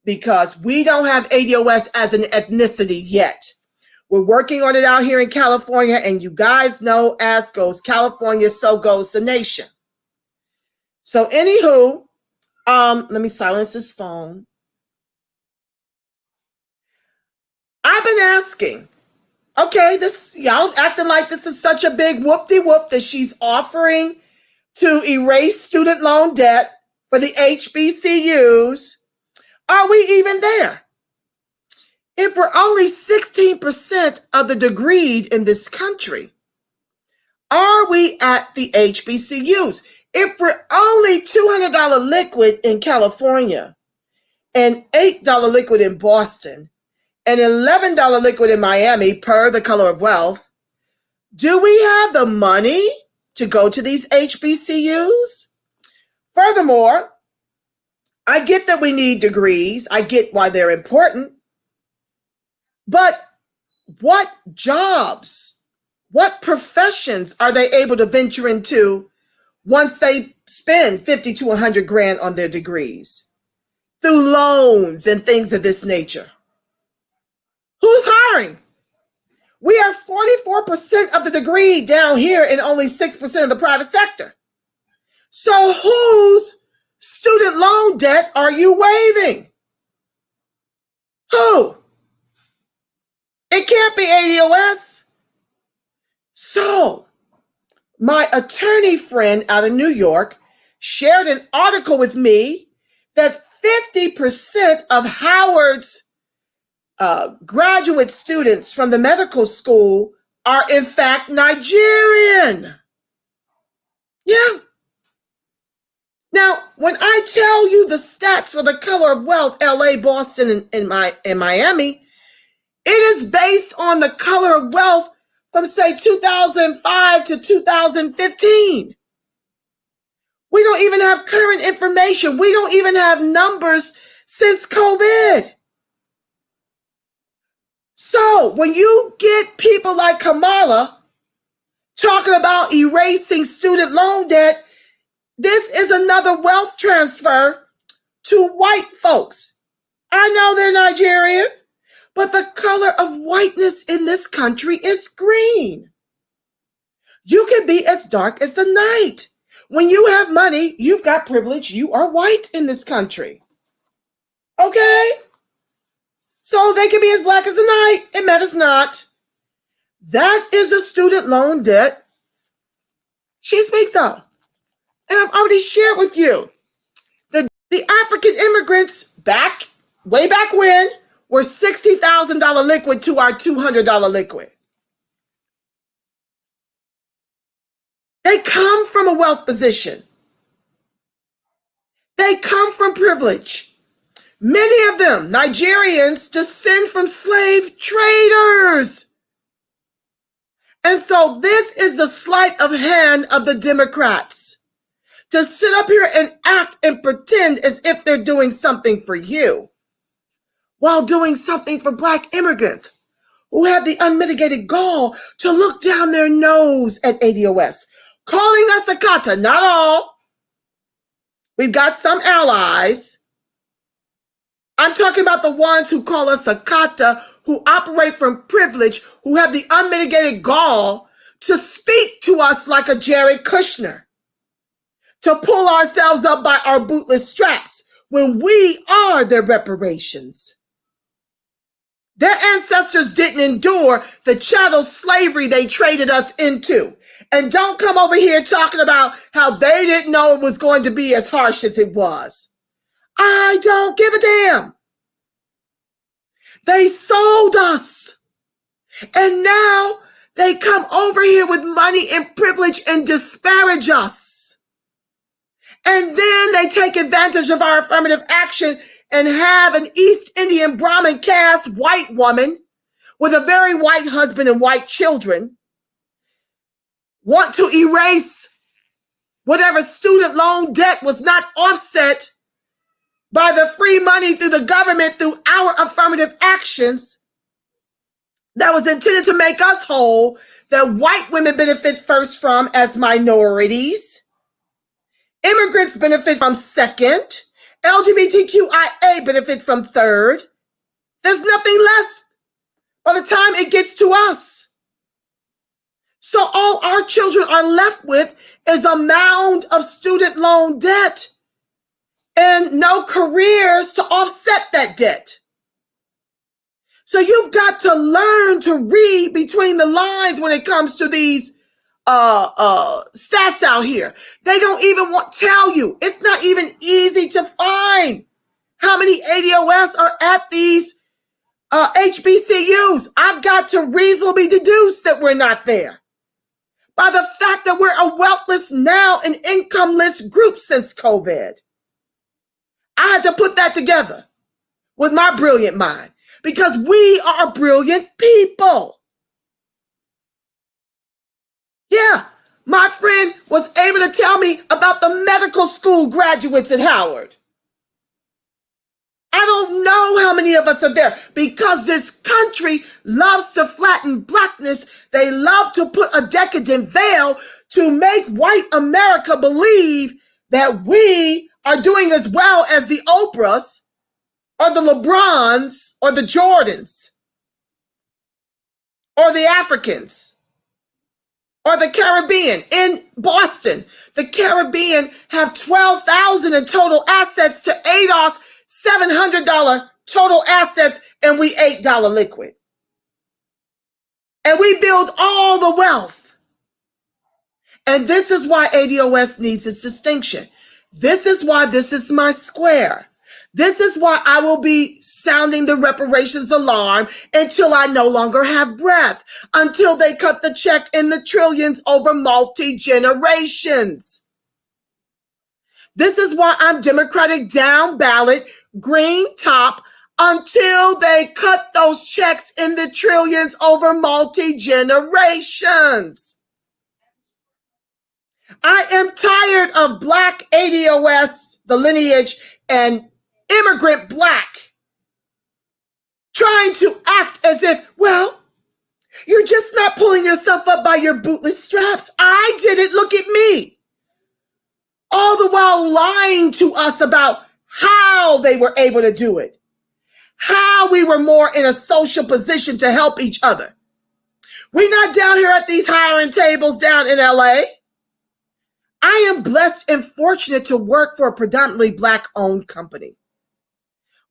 because we don't have ADOS as an ethnicity yet. We're working on it out here in California, and you guys know, as goes California, so goes the nation. So anywho, let me silence this phone. I've been asking, okay, y'all acting like this is such a big whoop-de-whoop that she's offering to erase student loan debt for the HBCUs. Are we even there? If we're only 16% of the degreed in this country, are we at the HBCUs? If we're only $200 liquid in California and $8 liquid in Boston and $11 liquid in Miami per the color of wealth, do we have the money to go to these HBCUs? Furthermore, I get that we need degrees. I get why they're important. But what jobs, what professions are they able to venture into once they spend 50 to 100 grand on their degrees through loans and things of this nature? Who's hiring? We are 44% of the degree down here and only 6% of the private sector. So whose student loan debt are you waiving? Who? It can't be ADOS. So my attorney friend out of New York shared an article with me that 50% of Howard's graduate students from the medical school are in fact Nigerian. Yeah. Now, when I tell you the stats for the color of wealth, LA, Boston, and Miami, it is based on the color of wealth from, say, 2005 to 2015. We don't even have current information. We don't even have numbers since COVID. So when you get people like Kamala talking about erasing student loan debt, this is another wealth transfer to white folks. I know they're Nigerian, but the color of whiteness in this country is green. You can be as dark as the night. When you have money, you've got privilege. You are white in this country. Okay? So they can be as black as the night. It matters not. That is a student loan debt she speaks of. And I've already shared with you that the African immigrants way back when, were $60,000 liquid to our $200 liquid. They come from a wealth position. They come from privilege. Many of them, Nigerians, descend from slave traders. And so this is the sleight of hand of the Democrats, to sit up here and act and pretend as if they're doing something for you, while doing something for Black immigrants who have the unmitigated gall to look down their nose at ADOS, calling us a kata. Not all. We've got some allies. I'm talking about the ones who call us a kata, who operate from privilege, who have the unmitigated gall to speak to us like a Jared Kushner, to pull ourselves up by our bootless straps when we are their reparations. Their ancestors didn't endure the chattel slavery they traded us into. And don't come over here talking about how they didn't know it was going to be as harsh as it was. I don't give a damn. They sold us. And now they come over here with money and privilege and disparage us. And then they take advantage of our affirmative action and have an East Indian Brahmin caste white woman with a very white husband and white children want to erase whatever student loan debt was not offset by the free money through the government through our affirmative actions that was intended to make us whole, that white women benefit first from as minorities, immigrants benefit from second, LGBTQIA benefit from third. There's nothing less by the time it gets to us. So all our children are left with is a mound of student loan debt and no careers to offset that debt. So you've got to learn to read between the lines when it comes to these stats out here. They don't even tell you. It's not even easy to find how many ADOS are at these HBCUs. I've got to reasonably deduce that we're not there by the fact that we're a wealthless now and incomeless group since COVID. I had to put that together with my brilliant mind because we are brilliant people. Yeah, my friend was able to tell me about the medical school graduates at Howard. I don't know how many of us are there because this country loves to flatten blackness. They love to put a decadent veil to make white America believe that we are doing as well as the Oprahs or the LeBrons or the Jordans or the Africans or the Caribbean. In Boston, the Caribbean have 12,000 in total assets to ADOS $700 total assets, and we $8 liquid. And we build all the wealth. And this is why ADOS needs its distinction. This is why this is my square. This is why I will be sounding the reparations alarm until I no longer have breath, until they cut the check in the trillions over multi-generations. This is why I'm Democratic down ballot, green top, until they cut those checks in the trillions over multi-generations. I am tired of Black ADOS, the lineage, and immigrant Black trying to act as if, well, you're just not pulling yourself up by your bootless straps. I did it. Look at me. All the while lying to us about how they were able to do it, how we were more in a social position to help each other. We're not down here at these hiring tables down in LA. I am blessed and fortunate to work for a predominantly Black-owned company.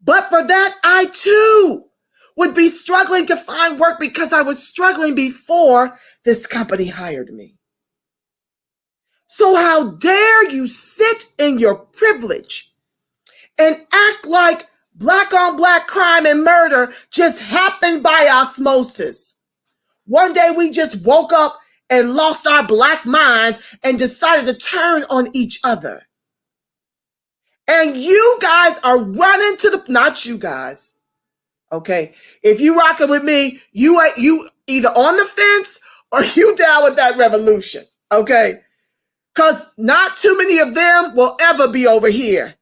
But for that, I too would be struggling to find work because I was struggling before this company hired me. So how dare you sit in your privilege and act like black on black crime and murder just happened by osmosis. One day we just woke up and lost our black minds and decided to turn on each other. And you guys are running to the, not you guys, okay? If you rocking with me, you either on the fence or you down with that revolution, okay? Because not too many of them will ever be over here.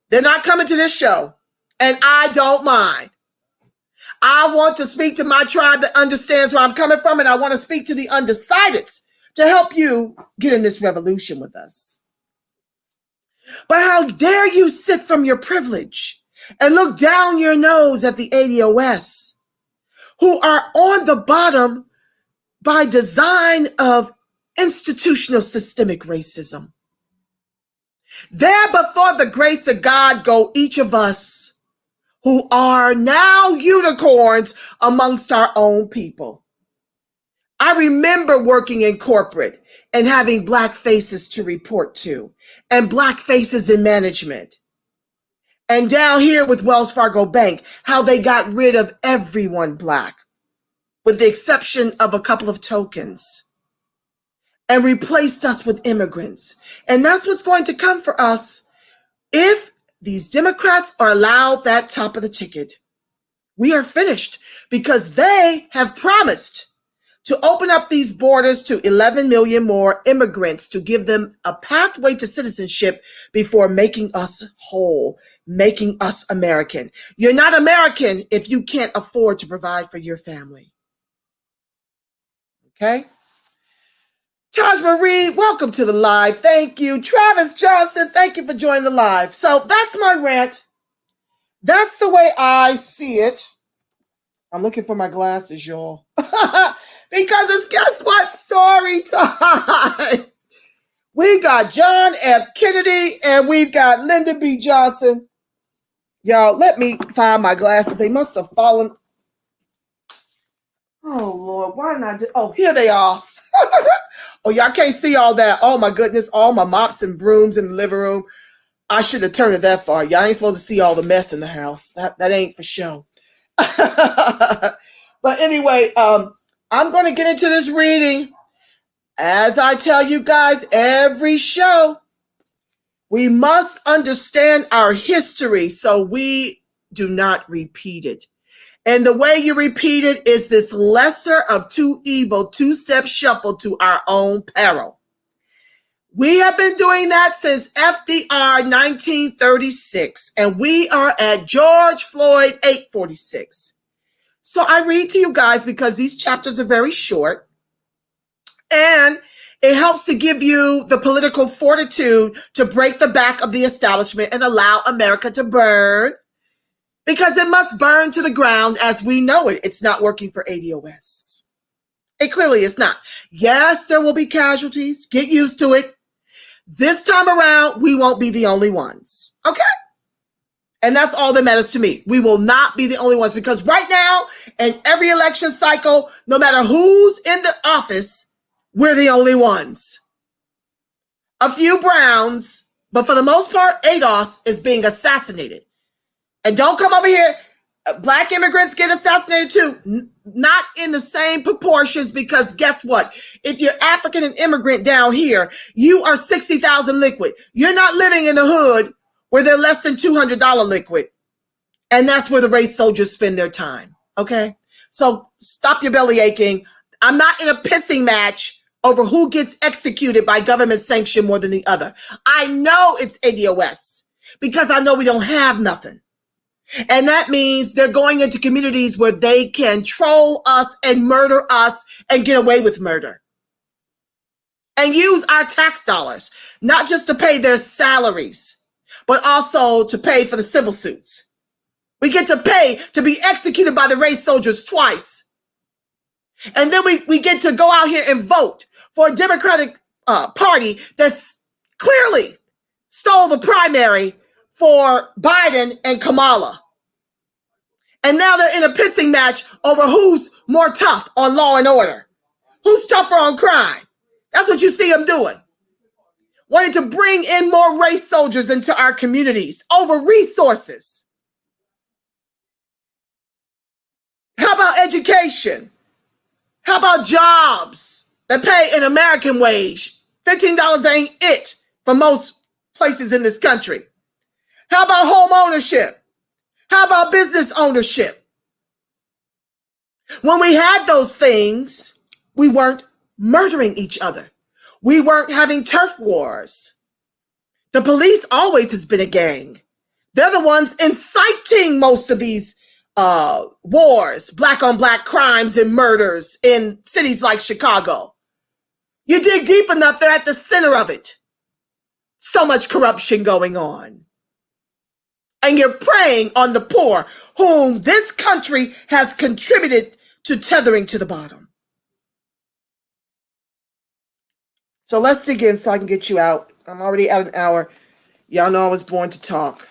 They're not coming to this show, and I don't mind. I want to speak to my tribe that understands where I'm coming from, and I want to speak to the undecideds to help you get in this revolution with us. But how dare you sit from your privilege and look down your nose at the ADOS, who are on the bottom by design of institutional systemic racism. There before the grace of God go each of us who are now unicorns amongst our own people. I remember working in corporate and having black faces to report to and black faces in management. And down here with Wells Fargo Bank, how they got rid of everyone black, with the exception of a couple of tokens, and replaced us with immigrants. And that's what's going to come for us if these Democrats are allowed that top of the ticket. We are finished because they have promised to open up these borders to 11 million more immigrants to give them a pathway to citizenship before making us whole, making us American. You're not American if you can't afford to provide for your family. Okay? Taj Marie, welcome to the live. Thank you. Travis Johnson, thank you for joining the live. So that's my rant. That's the way I see it. I'm looking for my glasses, y'all. Because it's, guess what? Story time. We got John F. Kennedy and we've got Lyndon B. Johnson. Y'all, let me find my glasses. They must have fallen. Oh, Lord, why not? Oh, here they are. Oh, y'all can't see all that. Oh, my goodness. All my mops and brooms in the living room. I should have turned it that far. Y'all ain't supposed to see all the mess in the house. That ain't for show. But anyway, I'm going to get into this reading. As I tell you guys every show, we must understand our history so we do not repeat it. And the way you repeat it is this lesser of two evil, two-step shuffle to our own peril. We have been doing that since FDR 1936, and we are at George Floyd 846. So I read to you guys because these chapters are very short, and it helps to give you the political fortitude to break the back of the establishment and allow America to burn, because it must burn to the ground as we know it. It's not working for ADOS. It clearly is not. Yes, there will be casualties. Get used to it. This time around, we won't be the only ones. Okay? And that's all that matters to me. We will not be the only ones, because right now, in every election cycle, no matter who's in the office, we're the only ones. A few Browns, but for the most part, ADOS is being assassinated. And don't come over here. Black immigrants get assassinated too. Not in the same proportions, because guess what? If you're African and immigrant down here, you are 60,000 liquid. You're not living in the hood where they're less than $200 liquid. And that's where the race soldiers spend their time. Okay? So stop your belly aching. I'm not in a pissing match over who gets executed by government sanction more than the other. I know it's ADOS because I know we don't have nothing. And that means they're going into communities where they can troll us and murder us and get away with murder. And use our tax dollars, not just to pay their salaries, but also to pay for the civil suits. We get to pay to be executed by the race soldiers twice. And then we get to go out here and vote for a Democratic party that's clearly stole the primary for Biden and Kamala. And now they're in a pissing match over who's more tough on law and order. Who's tougher on crime? That's what you see them doing. Wanting to bring in more race soldiers into our communities over resources. How about education? How about jobs that pay an American wage? $15 ain't it for most places in this country. How about home ownership? How about business ownership? When we had those things, we weren't murdering each other. We weren't having turf wars. The police always has been a gang. They're the ones inciting most of these wars, black on black crimes and murders in cities like Chicago. You dig deep enough, they're at the center of it. So much corruption going on. And you're preying on the poor, whom this country has contributed to tethering to the bottom. So let's dig in so I can get you out. I'm already at an hour. Y'all know I was born to talk.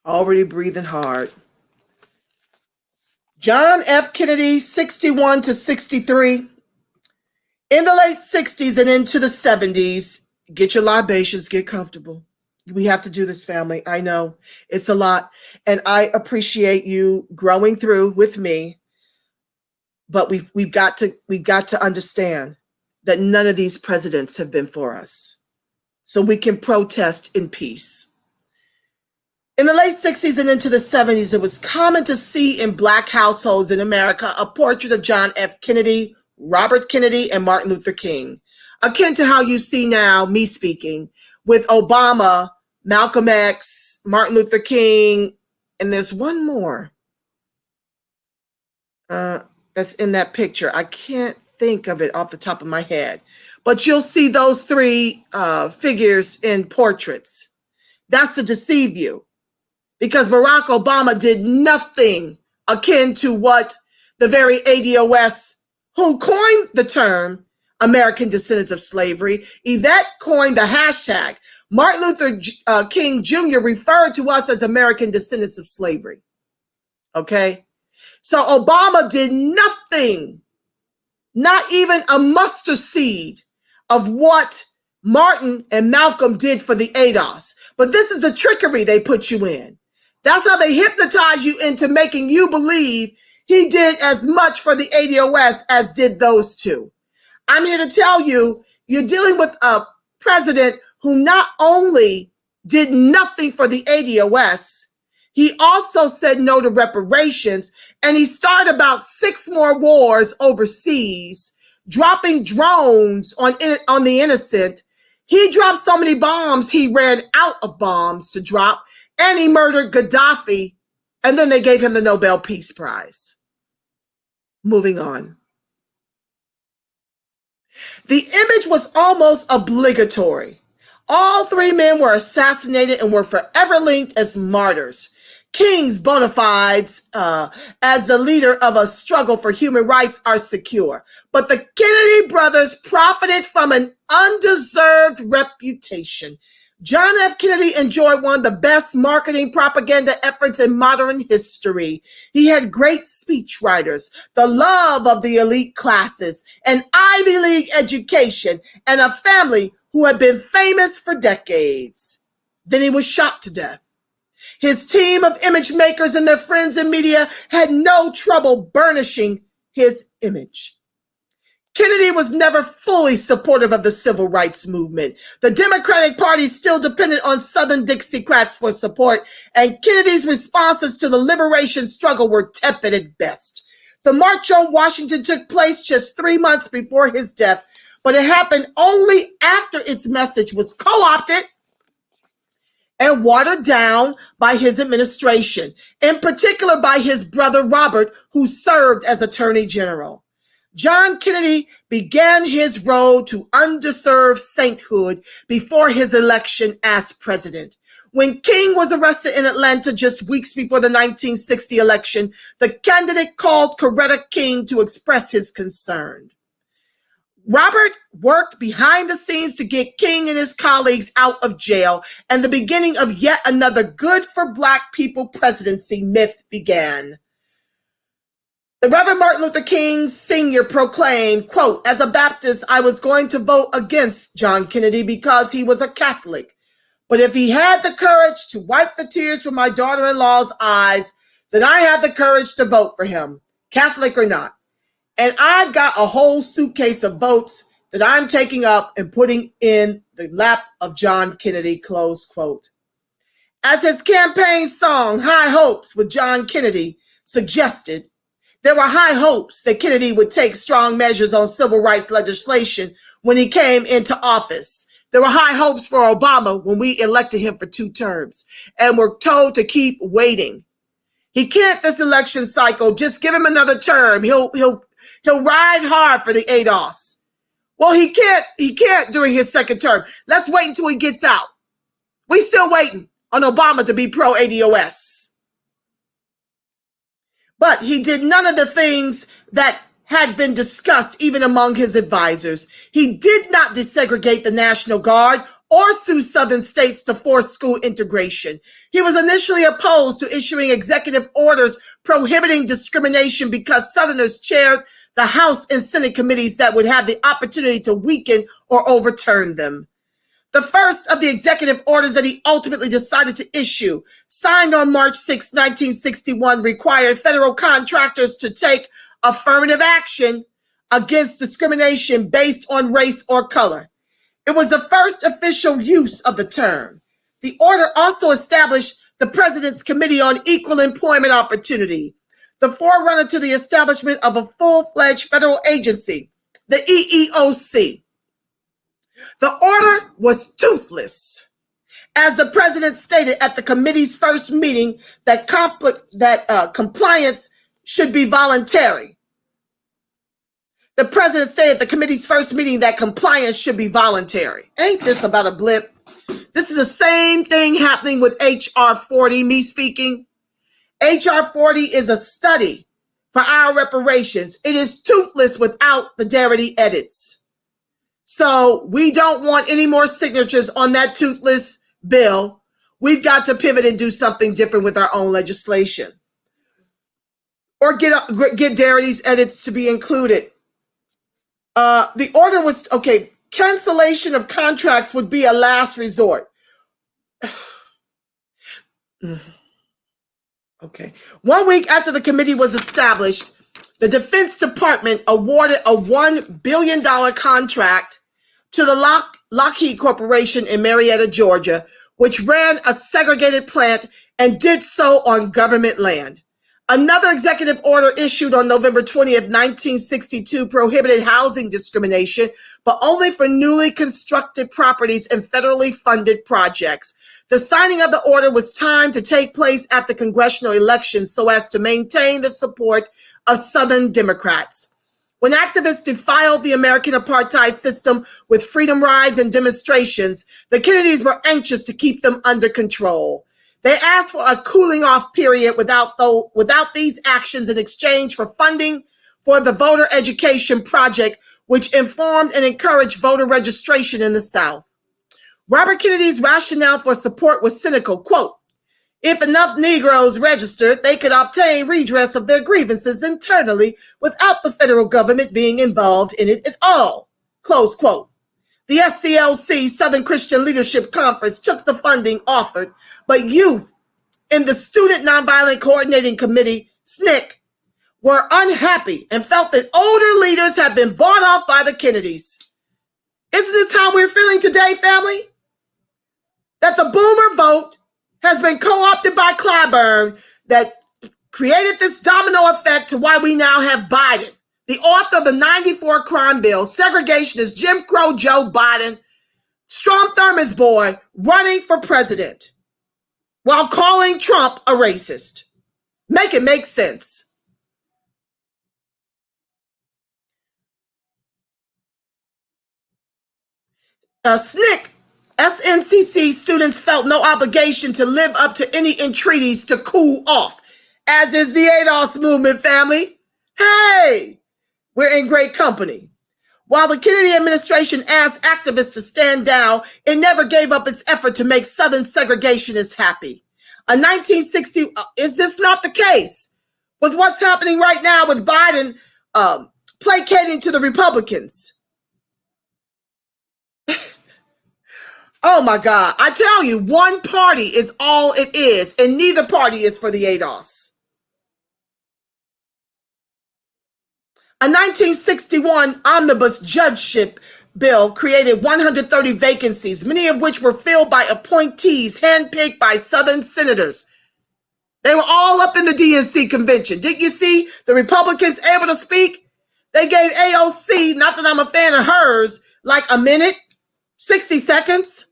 Already breathing hard. John F. Kennedy, 61 to 63. In the late 60s and into the 70s, get your libations, get comfortable. We have to do this, family. I know it's a lot. And I appreciate you growing through with me. But we've got to understand that none of these presidents have been for us. So we can protest in peace. In the late 60s and into the 70s, it was common to see in Black households in America a portrait of John F. Kennedy, Robert Kennedy, and Martin Luther King, akin to how you see now me speaking with Obama, Malcolm X, Martin Luther King, and there's one more that's in that picture. I can't think of it off the top of my head, but you'll see those three figures in portraits. That's to deceive you. Because Barack Obama did nothing akin to what the very ADOS, who coined the term American Descendants of Slavery, Yvette coined the hashtag. Martin Luther King Jr. referred to us as American Descendants of Slavery. Okay? So Obama did nothing, not even a mustard seed of what Martin and Malcolm did for the ADOS. But this is the trickery they put you in. That's how they hypnotize you into making you believe he did as much for the ADOS as did those two. I'm here to tell you, you're dealing with a president who not only did nothing for the ADOS, he also said no to reparations, and he started about 6 more wars overseas, dropping drones on the innocent. He dropped so many bombs, he ran out of bombs to drop, and he murdered Gaddafi, and then they gave him the Nobel Peace Prize. Moving on. The image was almost obligatory. All 3 men were assassinated and were forever linked as martyrs. King's bona fides as the leader of a struggle for human rights are secure. But the Kennedy brothers profited from an undeserved reputation. John F. Kennedy enjoyed one of the best marketing propaganda efforts in modern history. He had great speechwriters, the love of the elite classes, an Ivy League education, and a family who had been famous for decades. Then he was shot to death. His team of image makers and their friends in media had no trouble burnishing his image. Kennedy was never fully supportive of the civil rights movement. The Democratic Party still depended on Southern Dixiecrats for support, and Kennedy's responses to the liberation struggle were tepid at best. The March on Washington took place just 3 months before his death, but it happened only after its message was co-opted and watered down by his administration, in particular by his brother Robert, who served as Attorney General. John Kennedy began his road to undeserved sainthood before his election as president. When King was arrested in Atlanta just weeks before the 1960 election, the candidate called Coretta King to express his concern. Robert worked behind the scenes to get King and his colleagues out of jail, and the beginning of yet another good for Black people presidency myth began. The Reverend Martin Luther King Sr. proclaimed, quote, "As a Baptist, I was going to vote against John Kennedy because he was a Catholic. But if he had the courage to wipe the tears from my daughter-in-law's eyes, then I have the courage to vote for him, Catholic or not. And I've got a whole suitcase of votes that I'm taking up and putting in the lap of John Kennedy," close quote. As his campaign song, High Hopes with John Kennedy, suggested, there were high hopes that Kennedy would take strong measures on civil rights legislation when he came into office. There were high hopes for Obama when we elected him for 2 terms, and we're told to keep waiting. He can't this election cycle. Just give him another term. He'll ride hard for the ADOS. Well, he can't during his second term. Let's wait until he gets out. We still waiting on Obama to be pro-ADOS. But he did none of the things that had been discussed even among his advisors. He did not desegregate the National Guard or sue Southern states to force school integration. He was initially opposed to issuing executive orders prohibiting discrimination because Southerners chaired the House and Senate committees that would have the opportunity to weaken or overturn them. The first of the executive orders that he ultimately decided to issue, signed on March 6, 1961, required federal contractors to take affirmative action against discrimination based on race or color. It was the first official use of the term. The order also established the President's Committee on Equal Employment Opportunity, the forerunner to the establishment of a full-fledged federal agency, the EEOC. The order was toothless, as the president stated at the committee's first meeting that compliance should be voluntary. The president said at the committee's first meeting that compliance should be voluntary. Ain't this about a blip? This is the same thing happening with H.R. 40, me speaking. H.R. 40 is a study for our reparations. It is toothless without the Darity edits. So we don't want any more signatures on that toothless bill. We've got to pivot and do something different with our own legislation. Or get Darity's edits to be included. The order was, okay, cancellation of contracts would be a last resort. Okay. 1 week after the committee was established, the Defense Department awarded a $1 billion contract to the Lockheed Corporation in Marietta, Georgia, which ran a segregated plant and did so on government land. Another executive order issued on November 20th, 1962 prohibited housing discrimination, but only for newly constructed properties and federally funded projects. The signing of the order was timed to take place at the congressional elections so as to maintain the support of Southern Democrats. When activists defiled the American apartheid system with freedom rides and demonstrations, the Kennedys were anxious to keep them under control. They asked for a cooling off period without these actions in exchange for funding for the voter education project, which informed and encouraged voter registration in the South. Robert Kennedy's rationale for support was cynical, quote, "If enough Negroes registered, they could obtain redress of their grievances internally without the federal government being involved in it at all," close quote. The SCLC, Southern Christian Leadership Conference, took the funding offered, but youth in the Student Nonviolent Coordinating Committee, SNCC, were unhappy and felt that older leaders had been bought off by the Kennedys. Isn't this how we're feeling today, family? That the boomer vote has been co-opted by Clyburn that created this domino effect to why we now have Biden, the author of the 94 crime bill, segregationist Jim Crow Joe Biden, Strom Thurmond's boy, running for president while calling Trump a racist. Make it make sense. SNCC students felt no obligation to live up to any entreaties to cool off, as is the ADOS movement, family. Hey, we're in great company. While the Kennedy administration asked activists to stand down, it never gave up its effort to make Southern segregationists happy. A 1960, is this not the case with what's happening right now with Biden placating to the Republicans? Oh my God. I tell you, one party is all it is, and neither party is for the ADOS. A 1961 omnibus judgeship bill created 130 vacancies, many of which were filled by appointees handpicked by Southern senators. They were all up in the DNC convention. Didn't you see the Republicans able to speak? They gave AOC, not that I'm a fan of hers, like a minute, 60 seconds.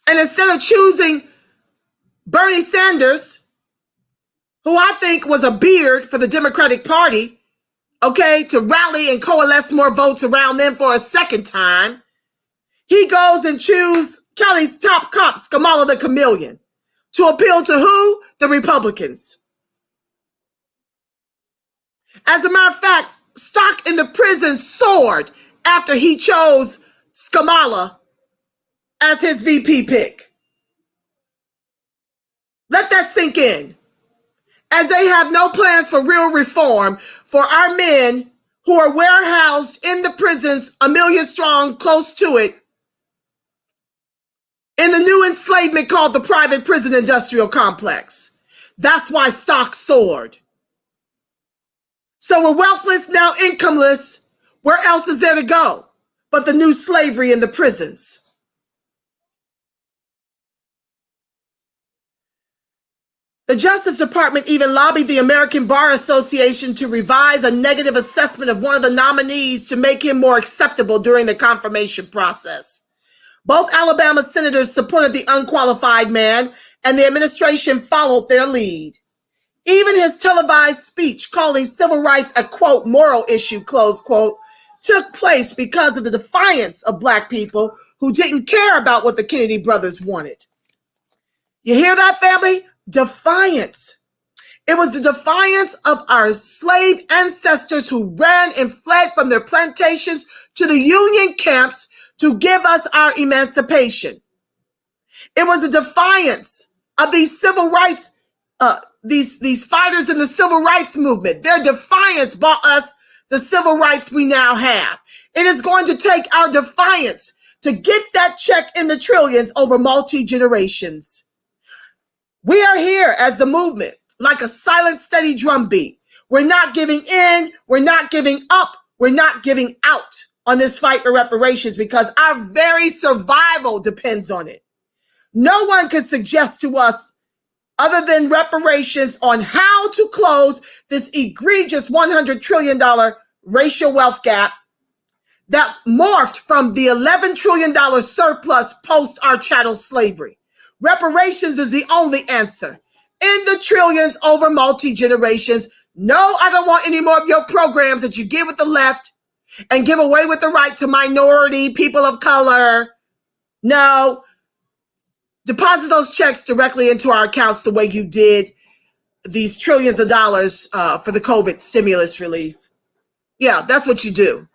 And instead of choosing Bernie Sanders, who I think was a beard for the Democratic Party, okay, to rally and coalesce more votes around them for a second time, he goes and chooses Kelly's top cop, Kamala the Chameleon, to appeal to who? The Republicans. As a matter of fact, stock in the prison soared after he chose Kamala as his VP pick. Let that sink in. As they have no plans for real reform for our men who are warehoused in the prisons, 1 million strong, close to it, in the new enslavement called the private prison industrial complex. That's why stock soared. So we're wealthless, now incomeless. Where else is there to go but the new slavery in the prisons? The Justice Department even lobbied the American Bar Association to revise a negative assessment of one of the nominees to make him more acceptable during the confirmation process. Both Alabama senators supported the unqualified man, and the administration followed their lead. Even his televised speech calling civil rights a, quote, moral issue, close quote, took place because of the defiance of Black people who didn't care about what the Kennedy brothers wanted. You hear that, family? Defiance. It was the defiance of our slave ancestors who ran and fled from their plantations to the Union camps to give us our emancipation. It was a defiance of these civil rights, these fighters in the civil rights movement. Their defiance bought us the civil rights we now have. It is going to take our defiance to get that check in the trillions over multi-generations. We are here as the movement, like a silent, steady drumbeat. We're not giving in. We're not giving up. We're not giving out on this fight for reparations because our very survival depends on it. No one can suggest to us, other than reparations, on how to close this egregious $100 trillion racial wealth gap that morphed from the $11 trillion surplus post our chattel slavery. Reparations is the only answer. In the trillions over multi-generations. No, I don't want any more of your programs that you give with the left and give away with the right to minority, people of color. No. Deposit those checks directly into our accounts the way you did these trillions of dollars for the COVID stimulus relief. Yeah, that's what you do.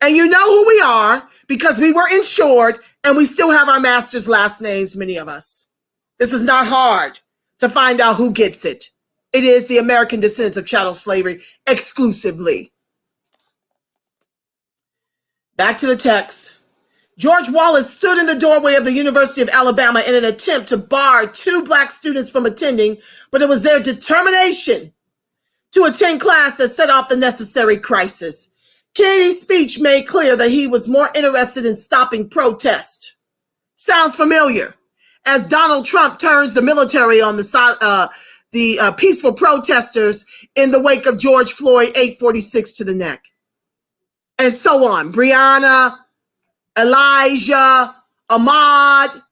And you know who we are because we were insured and we still have our master's last names, many of us. This is not hard to find out who gets it. It is the American descendants of chattel slavery exclusively. Back to the text. George Wallace stood in the doorway of the University of Alabama in an attempt to bar 2 Black students from attending, but it was their determination to attend class that set off the necessary crisis. Kennedy's speech made clear that he was more interested in stopping protest. Sounds familiar. As Donald Trump turns the military on the peaceful protesters in the wake of George Floyd, 846 to the neck. And so on. Breonna, Elijah, Ahmaud,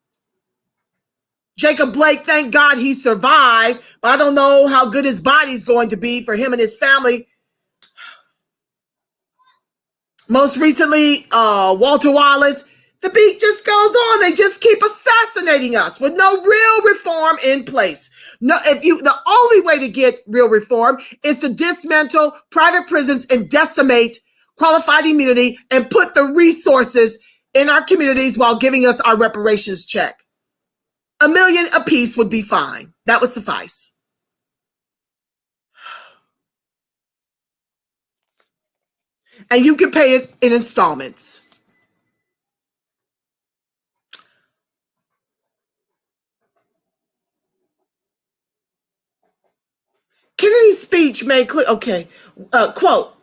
Jacob Blake, thank God he survived, but I don't know how good his body's going to be for him and his family. Most recently, Walter Wallace, The beat just goes on. They just keep assassinating us with no real reform in place. No, the only way to get real reform is to dismantle private prisons and decimate qualified immunity and put the resources in our communities while giving us our reparations check. $1 million apiece would be fine. That would suffice. And you can pay it in installments. Kennedy's speech made clear, quote,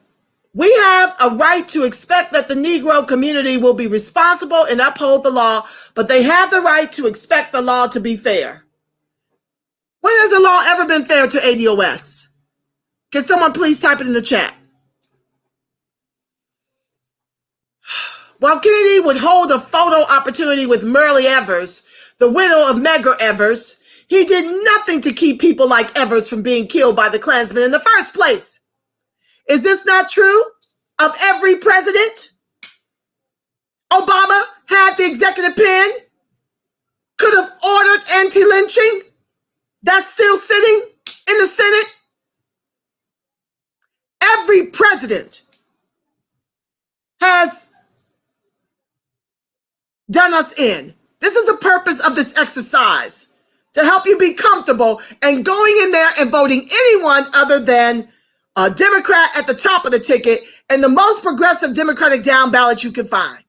"We have a right to expect that the Negro community will be responsible and uphold the law, but they have the right to expect the law to be fair." When has the law ever been fair to ADOS? Can someone please type it in the chat? While Kennedy would hold a photo opportunity with Myrlie Evers, the widow of Medgar Evers, he did nothing to keep people like Evers from being killed by the Klansmen in the first place. Is this not true of every president? Obama had the executive pen, could have ordered anti-lynching. That's still sitting in the Senate. Every president has done us in. This is the purpose of this exercise, to help you be comfortable and going in there and voting anyone other than a Democrat at the top of the ticket and the most progressive Democratic down ballot you can find.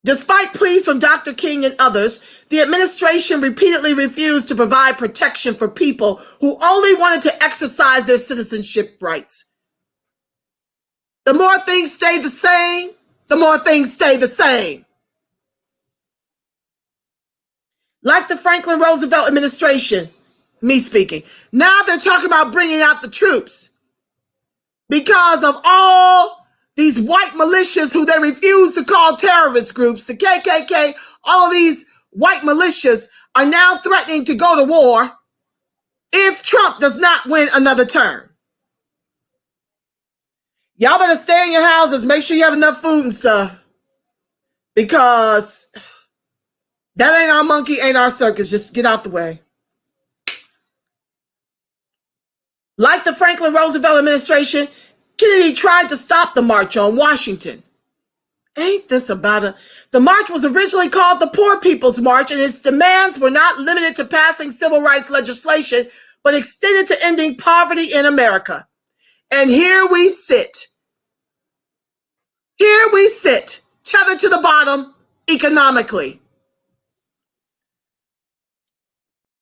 Despite pleas from Dr. King and others, the administration repeatedly refused to provide protection for people who only wanted to exercise their citizenship rights. The more things stay the same, the more things stay the same. Like the Franklin Roosevelt administration, me speaking, now they're talking about bringing out the troops because of all these white militias who they refuse to call terrorist groups, the KKK, all of these white militias are now threatening to go to war if Trump does not win another term. Y'all better stay in your houses. Make sure you have enough food and stuff, because that ain't our monkey, ain't our circus. Just get out the way. Like the Franklin Roosevelt administration, Kennedy tried to stop the March on Washington. Ain't this about a... The march was originally called the Poor People's March, and its demands were not limited to passing civil rights legislation, but extended to ending poverty in America. And here we sit. Here we sit, tethered to the bottom economically.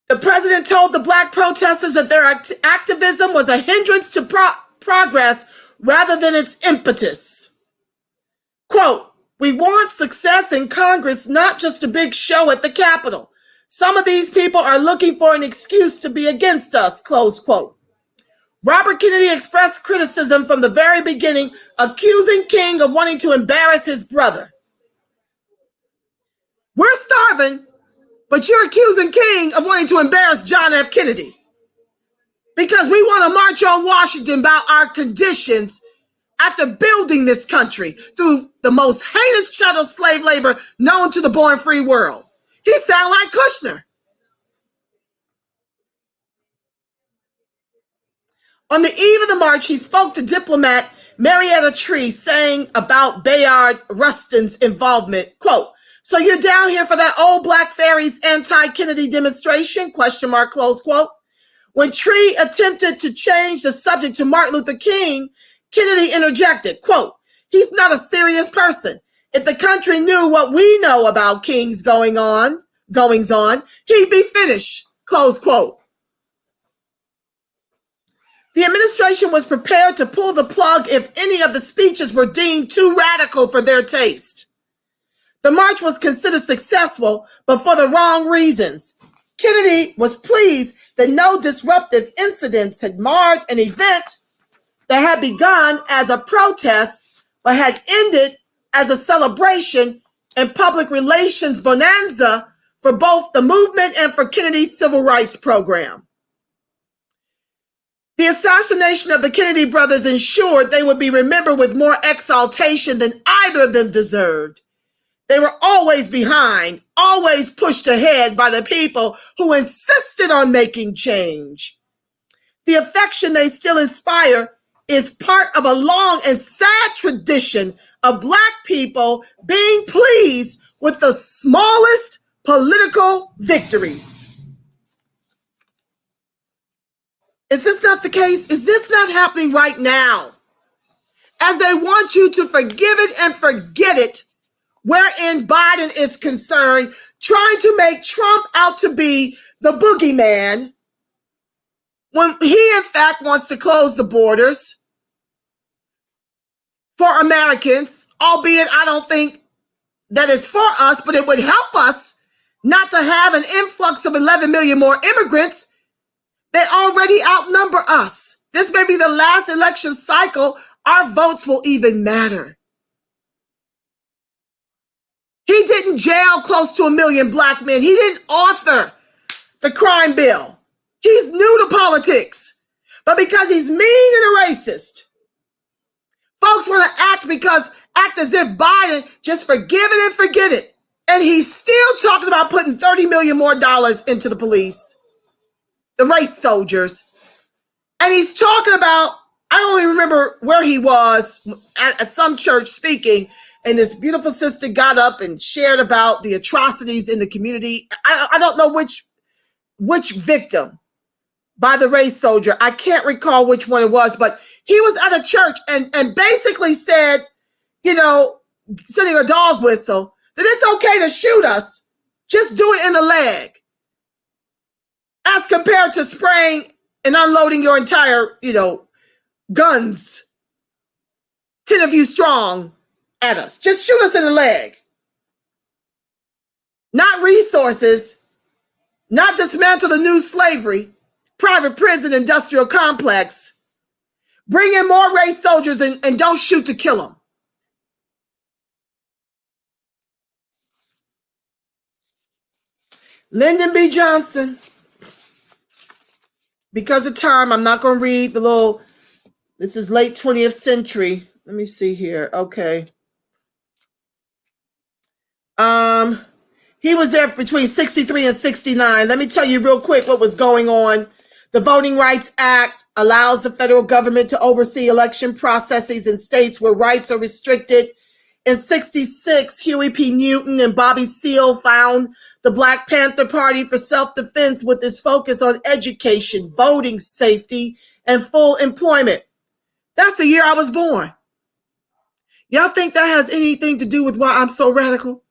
The president told the black protesters that their activism was a hindrance to progress rather than its impetus. Quote, "We want success in Congress, not just a big show at the Capitol. Some of these people are looking for an excuse to be against us," close quote. Robert Kennedy expressed criticism from the very beginning, accusing King of wanting to embarrass his brother. We're starving, but you're accusing King of wanting to embarrass John F. Kennedy because we want to march on Washington about our conditions after building this country through the most heinous chattel slave labor known to the born free world. He sounds like Kushner. On the eve of the march, he spoke to diplomat Marietta Tree, saying about Bayard Rustin's involvement, quote, "So you're down here for that old Black Fairies anti-Kennedy demonstration, question mark, close quote." When Tree attempted to change the subject to Martin Luther King, Kennedy interjected, quote, "He's not a serious person. If the country knew what we know about King's goings on, he'd be finished," close quote. The administration was prepared to pull the plug if any of the speeches were deemed too radical for their taste. The march was considered successful, but for the wrong reasons. Kennedy was pleased that no disruptive incidents had marred an event that had begun as a protest, but had ended as a celebration and public relations bonanza for both the movement and for Kennedy's civil rights program. The assassination of the Kennedy brothers ensured they would be remembered with more exaltation than either of them deserved. They were always behind, always pushed ahead by the people who insisted on making change. The affection they still inspire is part of a long and sad tradition of Black people being pleased with the smallest political victories. Is this not the case? Is this not happening right now? As they want you to forgive it and forget it, wherein Biden is concerned, trying to make Trump out to be the boogeyman, when he in fact wants to close the borders for Americans, albeit I don't think that is for us, but it would help us not to have an influx of 11 million more immigrants. They already outnumber us. This may be the last election cycle our votes will even matter. He didn't jail close to 1 million Black men. He didn't author the crime bill. He's new to politics. But because he's mean and a racist, folks want to act as if Biden just forgive it and forget it. And he's still talking about putting $30 million more into the police, the race soldiers. And he's talking about, I don't even remember where he was at some church speaking, and this beautiful sister got up and shared about the atrocities in the community. I don't know which victim by the race soldier. I can't recall which one it was, but he was at a church and basically said, sending a dog whistle, that it's okay to shoot us, just do it in the leg, as compared to spraying and unloading your entire, guns, 10 of you strong, at us. Just shoot us in the leg. Not resources, not dismantle the new slavery, private prison industrial complex. Bring in more race soldiers and don't shoot to kill them. Lyndon B. Johnson. Because of time, I'm not going to read this is late 20th century. Let me see here. Okay. He was there between 63 and 69. Let me tell you real quick what was going on. The Voting Rights Act allows the federal government to oversee election processes in states where rights are restricted. In 66, Huey P. Newton and Bobby Seale found the Black Panther Party for self-defense with its focus on education, voting safety, and full employment. That's the year I was born. Y'all think that has anything to do with why I'm so radical?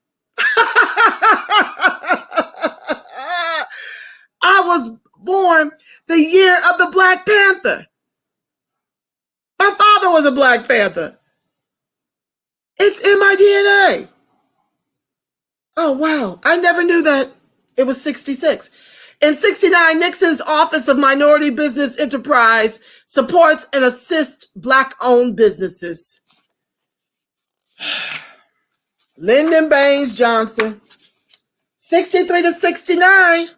I was born the year of the Black Panther. My father was a Black Panther. It's in my DNA. Oh, wow. I never knew that it was 66. In 69, Nixon's Office of Minority Business Enterprise supports and assists Black-owned businesses. Lyndon Baines Johnson, 63 to 69.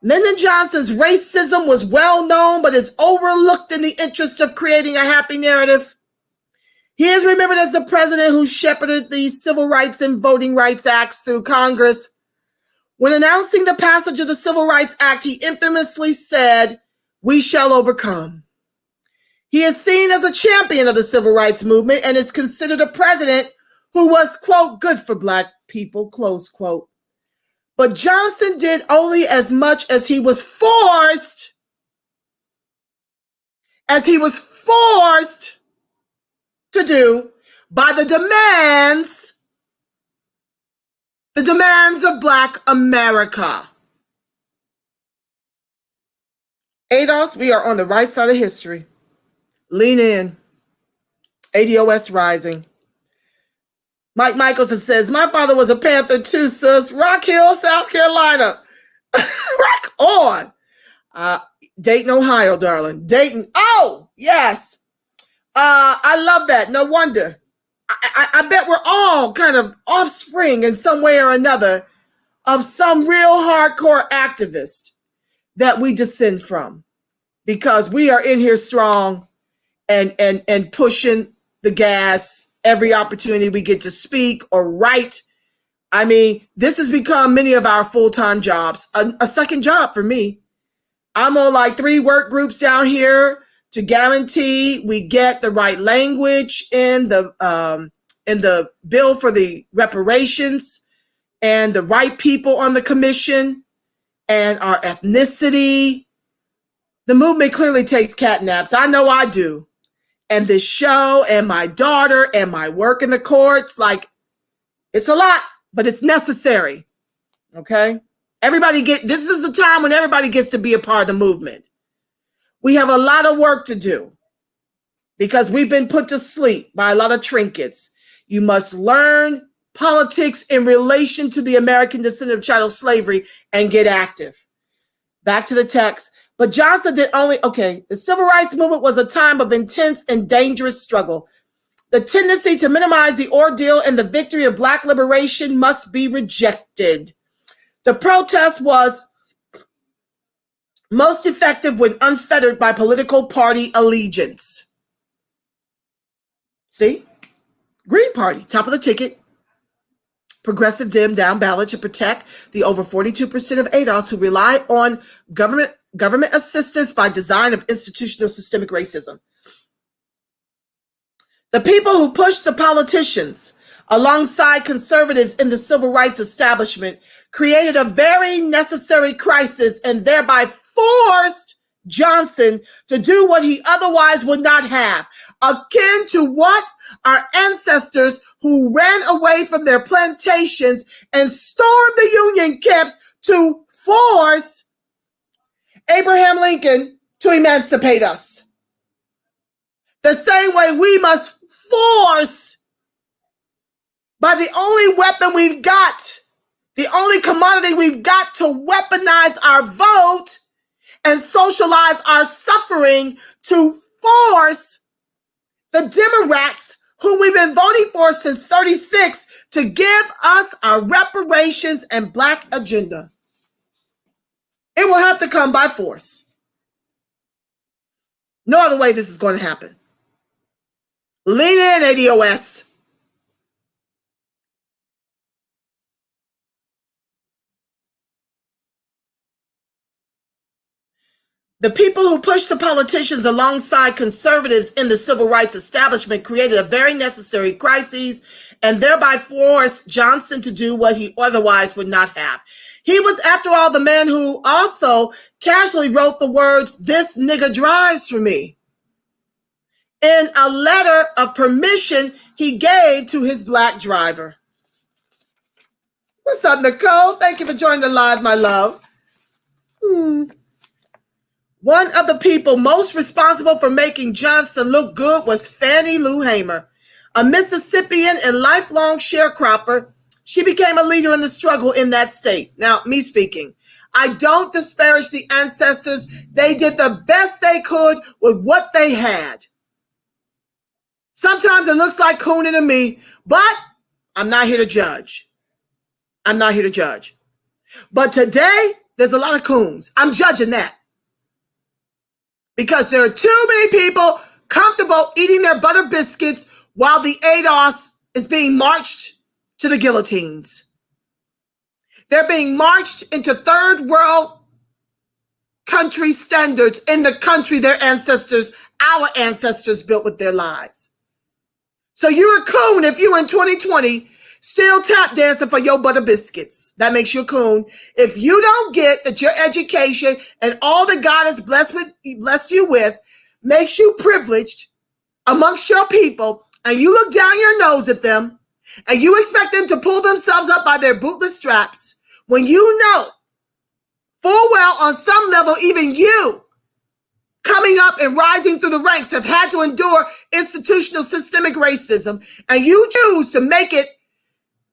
Lyndon Johnson's racism was well known, but is overlooked in the interest of creating a happy narrative. He is remembered as the president who shepherded the Civil Rights and Voting Rights Acts through Congress. When announcing the passage of the Civil Rights Act, he infamously said, "We shall overcome." He is seen as a champion of the civil rights movement and is considered a president who was, quote, good for Black people, close quote. But Johnson did only as much as he was forced to do by the demands of Black America. ADOS, we are on the right side of history. Lean in. ADOS rising. Mike Michelson says, my father was a Panther too, sis. Rock Hill, South Carolina. Rock on. Dayton, Ohio, darling. Dayton. Oh, yes. I love that. No wonder. I bet we're all kind of offspring in some way or another of some real hardcore activist that we descend from. because we are in here strong and pushing the gas every opportunity we get to speak or write. I mean, this has become many of our full-time jobs, a second job for me. I'm on like 3 work groups down here to guarantee we get the right language in the bill for the reparations and the right people on the commission and our ethnicity. The movement clearly takes cat naps. I know I do. And this show and my daughter and my work in the courts, like, it's a lot, but it's necessary. Okay? This is a time when everybody gets to be a part of the movement. We have a lot of work to do because we've been put to sleep by a lot of trinkets. You must learn politics in relation to the American descent of chattel slavery and get active. Back to the text. But Johnson the civil rights movement was a time of intense and dangerous struggle. The tendency to minimize the ordeal and the victory of Black liberation must be rejected. The protest was most effective when unfettered by political party allegiance. See? Green Party, top of the ticket. Progressive dim down ballot to protect the over 42% of ADOS who rely on government assistance by design of institutional systemic racism. The people who pushed the politicians alongside conservatives in the civil rights establishment created a very necessary crisis and thereby forced Johnson to do what he otherwise would not have, akin to what our ancestors who ran away from their plantations and stormed the Union camps to force Abraham Lincoln to emancipate us. The same way we must force, by the only weapon we've got, the only commodity we've got to weaponize our vote and socialize our suffering, to force the Democrats, whom we've been voting for since 36, to give us our reparations and Black agenda. It will have to come by force. No other way this is going to happen. Lean in, ADOS. The people who pushed the politicians alongside conservatives in the civil rights establishment created a very necessary crisis and thereby forced Johnson to do what he otherwise would not have. He was, after all, the man who also casually wrote the words, "This nigga drives for me," in a letter of permission he gave to his Black driver. What's up, Nicole? Thank you for joining the live, my love. One of the people most responsible for making Johnson look good was Fannie Lou Hamer, a Mississippian and lifelong sharecropper. She became a leader in the struggle in that state. Now, me speaking, I don't disparage the ancestors. They did the best they could with what they had. Sometimes it looks like cooning to me, but I'm not here to judge. I'm not here to judge. But today, there's a lot of coons. I'm judging that. Because there are too many people comfortable eating their butter biscuits while the ADOS is being marched to the guillotines. They're being marched into third world country standards in the country their ancestors, our ancestors, built with their lives. So you're a coon if you're in 2020 still tap dancing for your butter biscuits. That makes you a coon. If you don't get that your education and all that God has blessed you with makes you privileged amongst your people, and you look down your nose at them, and you expect them to pull themselves up by their bootless straps, when you know full well on some level, even you coming up and rising through the ranks have had to endure institutional systemic racism, and you choose to make it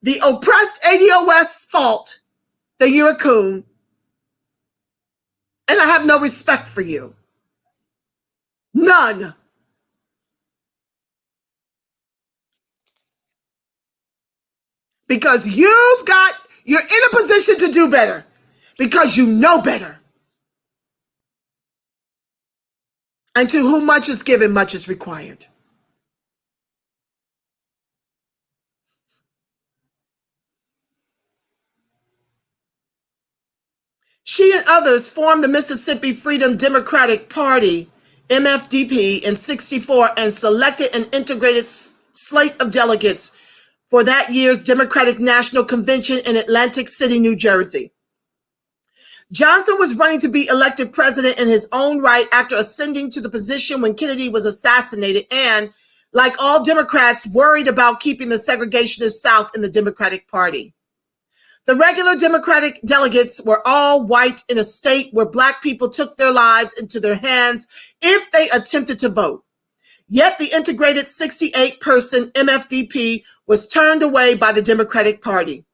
the oppressed ADOS fault, then you're a coon. And I have no respect for you. None. Because you're in a position to do better. Because you know better. And to whom much is given, much is required. She and others formed the Mississippi Freedom Democratic Party, MFDP, in '64 and selected an integrated slate of delegates for that year's Democratic National Convention in Atlantic City, New Jersey. Johnson was running to be elected president in his own right after ascending to the position when Kennedy was assassinated and, like all Democrats, worried about keeping the segregationist South in the Democratic Party. The regular Democratic delegates were all white in a state where Black people took their lives into their hands if they attempted to vote. Yet the integrated 68-person MFDP was turned away by the Democratic Party.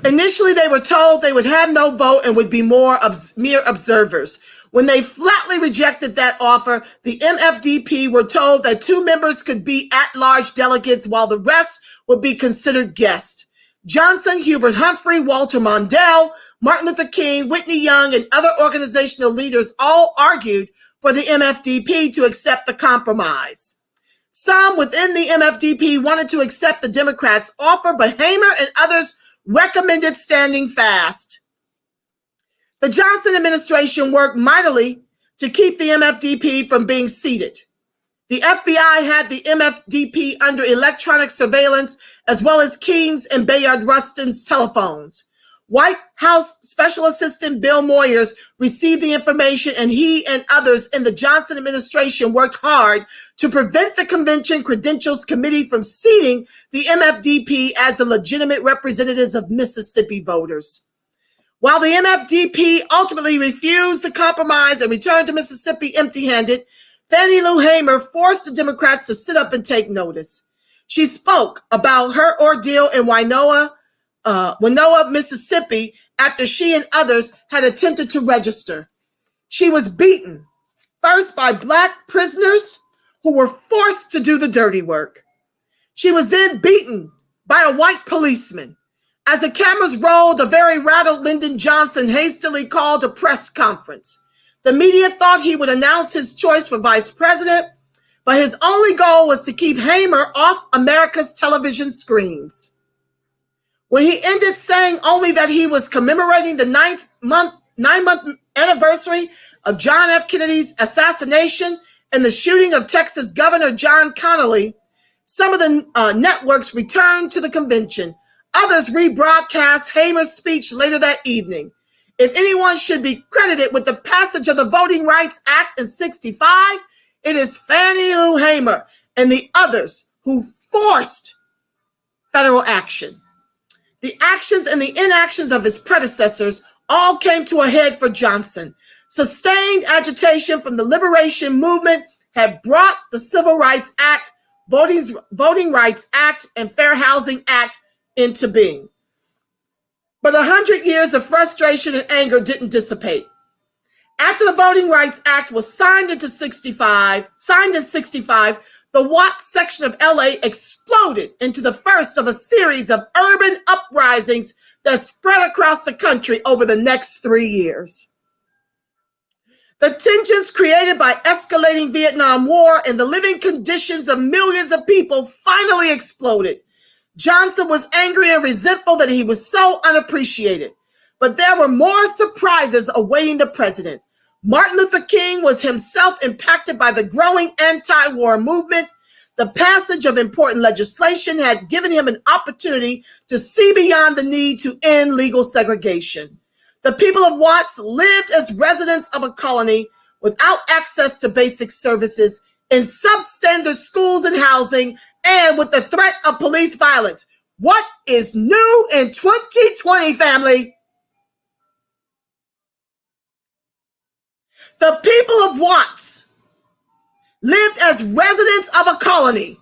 Initially, they were told they would have no vote and would be mere observers. When they flatly rejected that offer, the MFDP were told that 2 members could be at-large delegates while the rest would be considered guests. Johnson, Hubert Humphrey, Walter Mondale, Martin Luther King, Whitney Young, and other organizational leaders all argued for the MFDP to accept the compromise. Some within the MFDP wanted to accept the Democrats' offer, but Hamer and others recommended standing fast. The Johnson administration worked mightily to keep the MFDP from being seated. The FBI had the MFDP under electronic surveillance, as well as King's and Bayard Rustin's telephones. White House Special Assistant Bill Moyers received the information, and he and others in the Johnson administration worked hard to prevent the Convention Credentials Committee from seating the MFDP as the legitimate representatives of Mississippi voters. While the MFDP ultimately refused the compromise and returned to Mississippi empty-handed, Fannie Lou Hamer forced the Democrats to sit up and take notice. She spoke about her ordeal in Winona, Mississippi, after she and others had attempted to register. She was beaten, first by Black prisoners who were forced to do the dirty work. She was then beaten by a white policeman. As the cameras rolled, a very rattled Lyndon Johnson hastily called a press conference. The media thought he would announce his choice for vice president, but his only goal was to keep Hamer off America's television screens. When he ended saying only that he was commemorating the nine-month anniversary of John F. Kennedy's assassination and the shooting of Texas Governor John Connally, some of the networks returned to the convention. Others rebroadcast Hamer's speech later that evening. If anyone should be credited with the passage of the Voting Rights Act in '65, it is Fannie Lou Hamer and the others who forced federal action. The actions and the inactions of his predecessors all came to a head for Johnson. Sustained agitation from the liberation movement had brought the Civil Rights Act, Voting Rights Act, and Fair Housing Act into being. But 100 years of frustration and anger didn't dissipate. After the Voting Rights Act was signed in '65, the Watts section of LA exploded into the first of a series of urban uprisings that spread across the country over the next 3 years. The tensions created by escalating Vietnam War and the living conditions of millions of people finally exploded. Johnson was angry and resentful that he was so unappreciated. But there were more surprises awaiting the president. Martin Luther King was himself impacted by the growing anti-war movement. The passage of important legislation had given him an opportunity to see beyond the need to end legal segregation. The people of Watts lived as residents of a colony without access to basic services, in substandard schools and housing, and with the threat of police violence. What is new in 2020, family? The people of Watts lived as residents of a colony.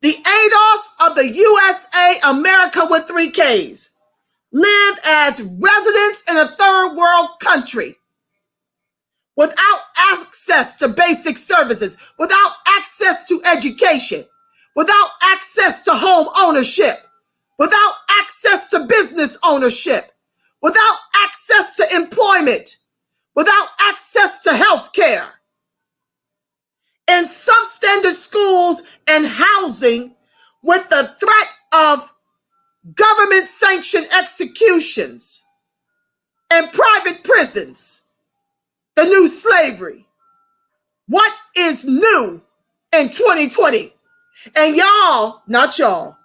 The ADOS of the USA, America with 3 Ks, lived as residents in a third world country without access to basic services, without access to education, without access to home ownership, without access to business ownership, without access to employment, without access to health care, in substandard schools and housing, with the threat of government-sanctioned executions and private prisons, the new slavery. What is new in 2020? And y'all, not y'all,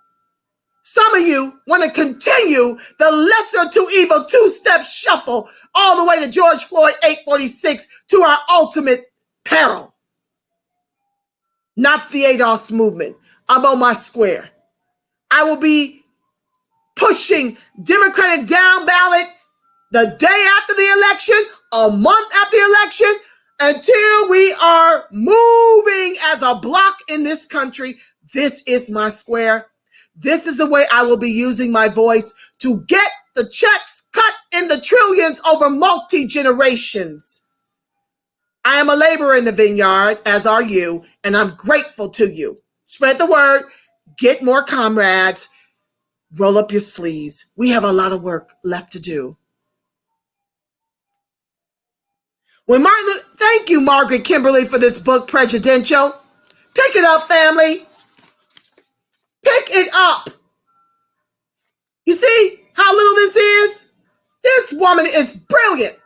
some of you want to continue the lesser to evil two-step shuffle all the way to George Floyd 846 to our ultimate peril. Not the ADOS movement. I'm on my square. I will be pushing Democratic down ballot the day after the election, a month after the election, until we are moving as a block in this country. This is my square. This is the way I will be using my voice to get the checks cut in the trillions over multi-generations. I am a laborer in the vineyard, as are you, and I'm grateful to you. Spread the word, get more comrades, roll up your sleeves. We have a lot of work left to do. Thank you, Margaret Kimberly, for this book, Presidential. Pick it up, family. Pick it up. You see how little this is? This woman is brilliant.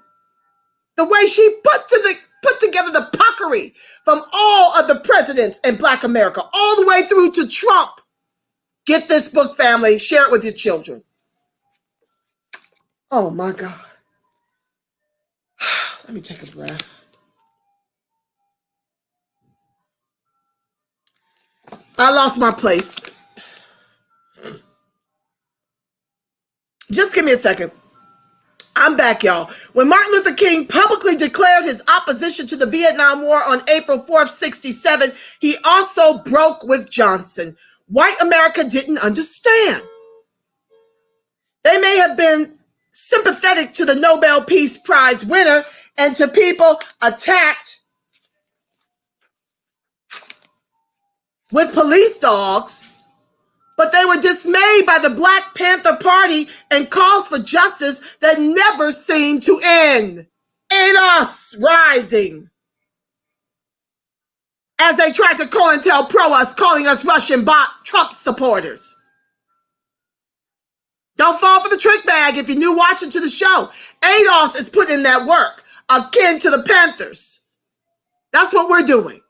The way she put together the puckery from all of the presidents in Black America, all the way through to Trump. Get this book, family. Share it with your children. Oh, my God. Let me take a breath. I lost my place. Just give me a second. I'm back, y'all. When Martin Luther King publicly declared his opposition to the Vietnam War on April 4th, 1967, he also broke with Johnson. White America didn't understand. They may have been sympathetic to the Nobel Peace Prize winner and to people attacked with police dogs, but they were dismayed by the Black Panther Party and calls for justice that never seemed to end. And us rising as they tried to COINTELPRO us, calling us Russian bot Trump supporters. Don't fall for the trick bag if you're new watching to the show. ADOS is putting in that work, akin to the Panthers. That's what we're doing.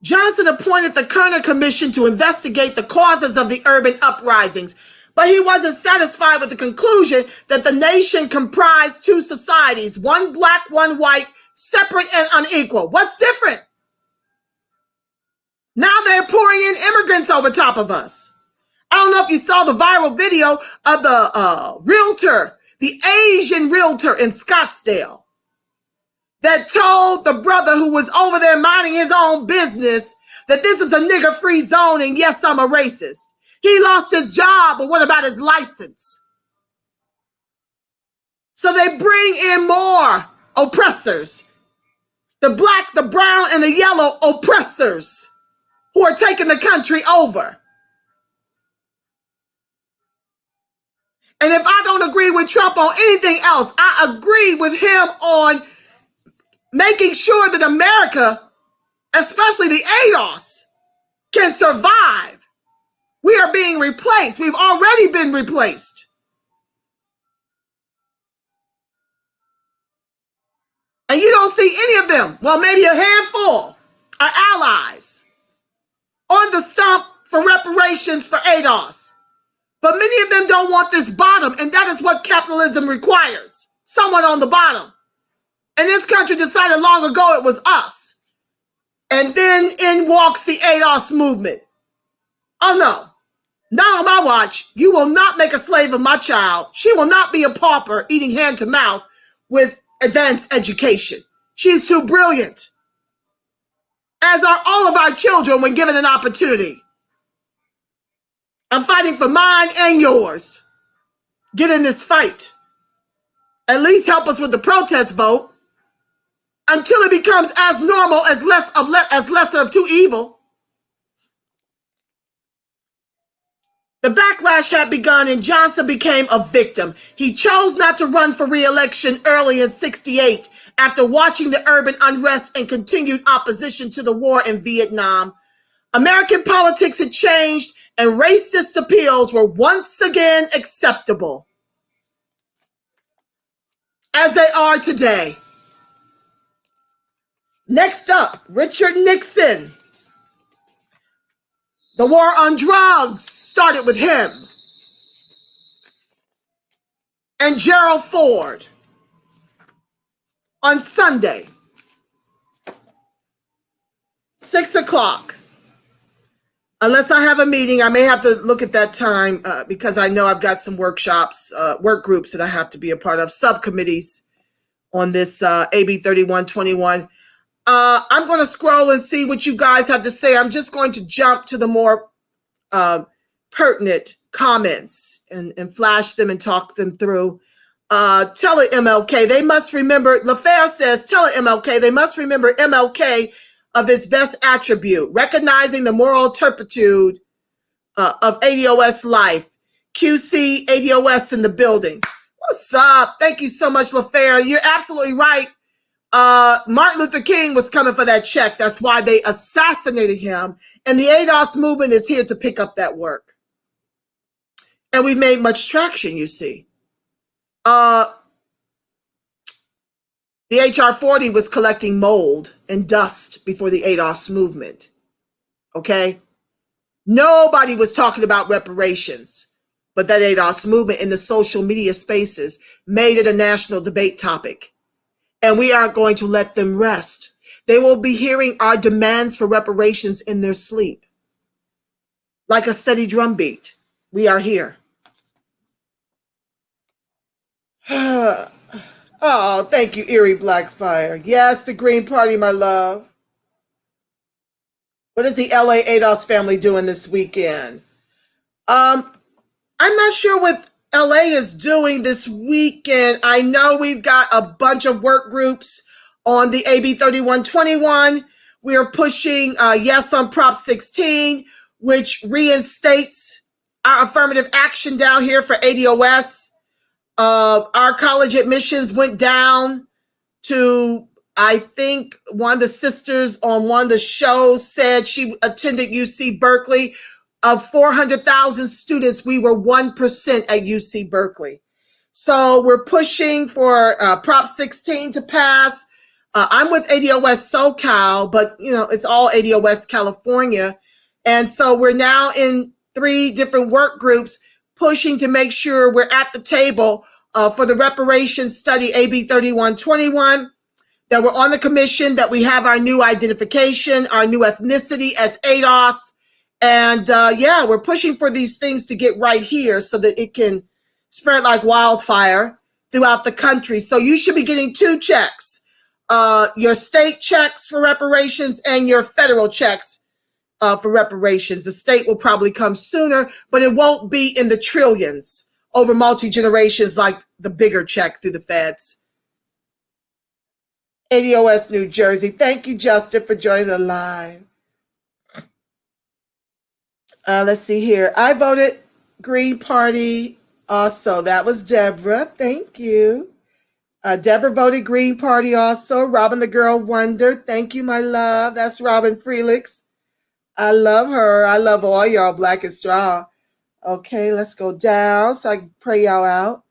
Johnson appointed the Kerner Commission to investigate the causes of the urban uprisings, but he wasn't satisfied with the conclusion that the nation comprised two societies, one black, one white, separate and unequal. What's different? Now they're pouring in immigrants over top of us. I don't know if you saw the viral video of the realtor, the Asian realtor in Scottsdale, that told the brother who was over there minding his own business that this is a nigger-free zone and yes, I'm a racist. He lost his job, but what about his license? So they bring in more oppressors. The black, the brown, and the yellow oppressors who are taking the country over. And if I don't agree with Trump on anything else, I agree with him on making sure that America, especially the ADOS, can survive. We are being replaced. We've already been replaced. And you don't see any of them, well, maybe a handful, are allies on the stump for reparations for ADOS. But many of them don't want this bottom, and that is what capitalism requires. Someone on the bottom. And this country decided long ago it was us. And then in walks the ADOS movement. Oh no, not on my watch. You will not make a slave of my child. She will not be a pauper eating hand to mouth with advanced education. She's too brilliant. As are all of our children when given an opportunity. I'm fighting for mine and yours. Get in this fight. At least help us with the protest vote until it becomes as normal as lesser of two evil. The backlash had begun and Johnson became a victim. He chose not to run for re-election early in '68 after watching the urban unrest and continued opposition to the war in Vietnam. American politics had changed and racist appeals were once again acceptable, as they are today. Next up, Richard Nixon. The war on drugs started with him. And Gerald Ford on Sunday, 6 o'clock. Unless I have a meeting, I may have to look at that time because I know I've got some workshops, work groups that I have to be a part of, subcommittees on this AB 3121. I'm going to scroll and see what you guys have to say. I'm just going to jump to the more pertinent comments and flash them and talk them through. Tell it MLK, they must remember, LaFair says, tell it MLK, they must remember MLK of his best attribute, recognizing the moral turpitude of ADOS life. QC ADOS in the building. What's up? Thank you so much, LaFair. You're absolutely right. Martin Luther King was coming for that check. That's why they assassinated him. And the ADOS movement is here to pick up that work. And we've made much traction, you see. The HR 40 was collecting mold and dust before the ADOS movement. Okay? Nobody was talking about reparations, but that ADOS movement in the social media spaces made it a national debate topic. And we aren't going to let them rest. They will be hearing our demands for reparations in their sleep. Like a steady drumbeat, we are here. Oh, thank you, Erie Blackfire. Yes, the Green Party, my love. What is the LA ADOS family doing this weekend? I'm not sure what LA is doing this weekend. I know we've got a bunch of work groups on the AB 3121. We are pushing yes on Prop 16, which reinstates our affirmative action down here for ADOS. Our college admissions went down to, I think one of the sisters on one of the shows said she attended UC Berkeley. Of 400,000 students, we were 1% at UC Berkeley. So we're pushing for Prop 16 to pass. I'm with ADOS SoCal, but you know, it's all ADOS California. And so we're now in 3 different work groups pushing to make sure we're at the table for the reparations study AB 3121, that we're on the commission, that we have our new identification, our new ethnicity as ADOS. And yeah, we're pushing for these things to get right here so that it can spread like wildfire throughout the country. So you should be getting 2 checks, your state checks for reparations and your federal checks for reparations. The state will probably come sooner, but it won't be in the trillions over multi-generations like the bigger check through the feds. ADOS New Jersey. Thank you, Justin, for joining the live. Let's see here. I voted Green Party also. That was Deborah. Thank you. Deborah voted Green Party also. Robin the Girl Wonder. Thank you, my love. That's Robin Freelix. I love her. I love all y'all, Black and Strong. Okay, let's go down so I can pray y'all out.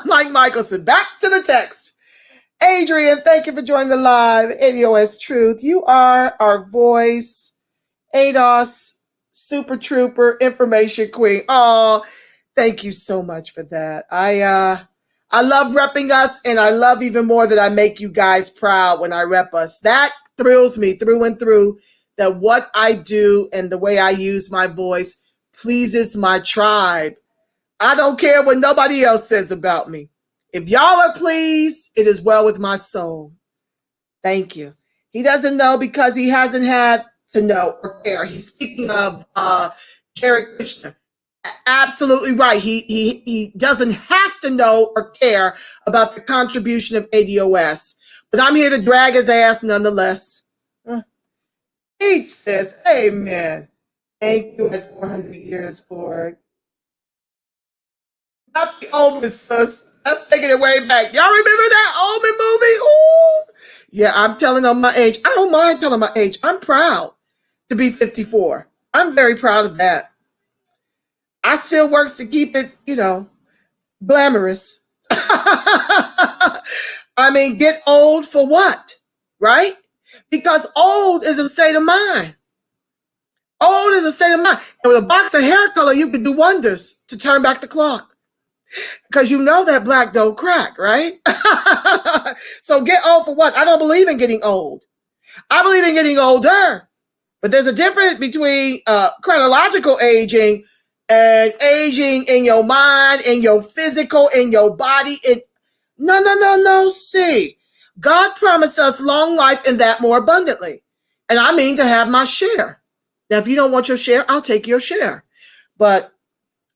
Mike Michelson, back to the text. Adrian, thank you for joining the live. ADOS Truth. You are our voice. ADOS Super Trooper, Information Queen. Oh, thank you so much for that. I love repping us, and I love even more that I make you guys proud when I rep us. That thrills me through and through, that what I do and the way I use my voice pleases my tribe. I don't care what nobody else says about me. If y'all are pleased, it is well with my soul. Thank you. He doesn't know because he hasn't had to know or care. He's speaking of Jared Kushner. Absolutely right. He doesn't have to know or care about the contribution of ADOS. But I'm here to drag his ass nonetheless. He says, amen. Thank you at 400 years, Lord. Not the Omen, sis. That's taking it way back. Y'all remember that Omen movie? Ooh. Yeah, I'm telling on my age. I don't mind telling my age. I'm proud to be 54. I'm very proud of that. I still works to keep it, glamorous. I mean, get old for what? Right? Because old is a state of mind. Old is a state of mind. And with a box of hair color, you can do wonders to turn back the clock. Because you know that black don't crack, right? So get old for what? I don't believe in getting old. I believe in getting older. But there's a difference between chronological aging and aging in your mind, in your physical, in your body. No. See, God promised us long life and that more abundantly. And I mean to have my share. Now, if you don't want your share, I'll take your share. But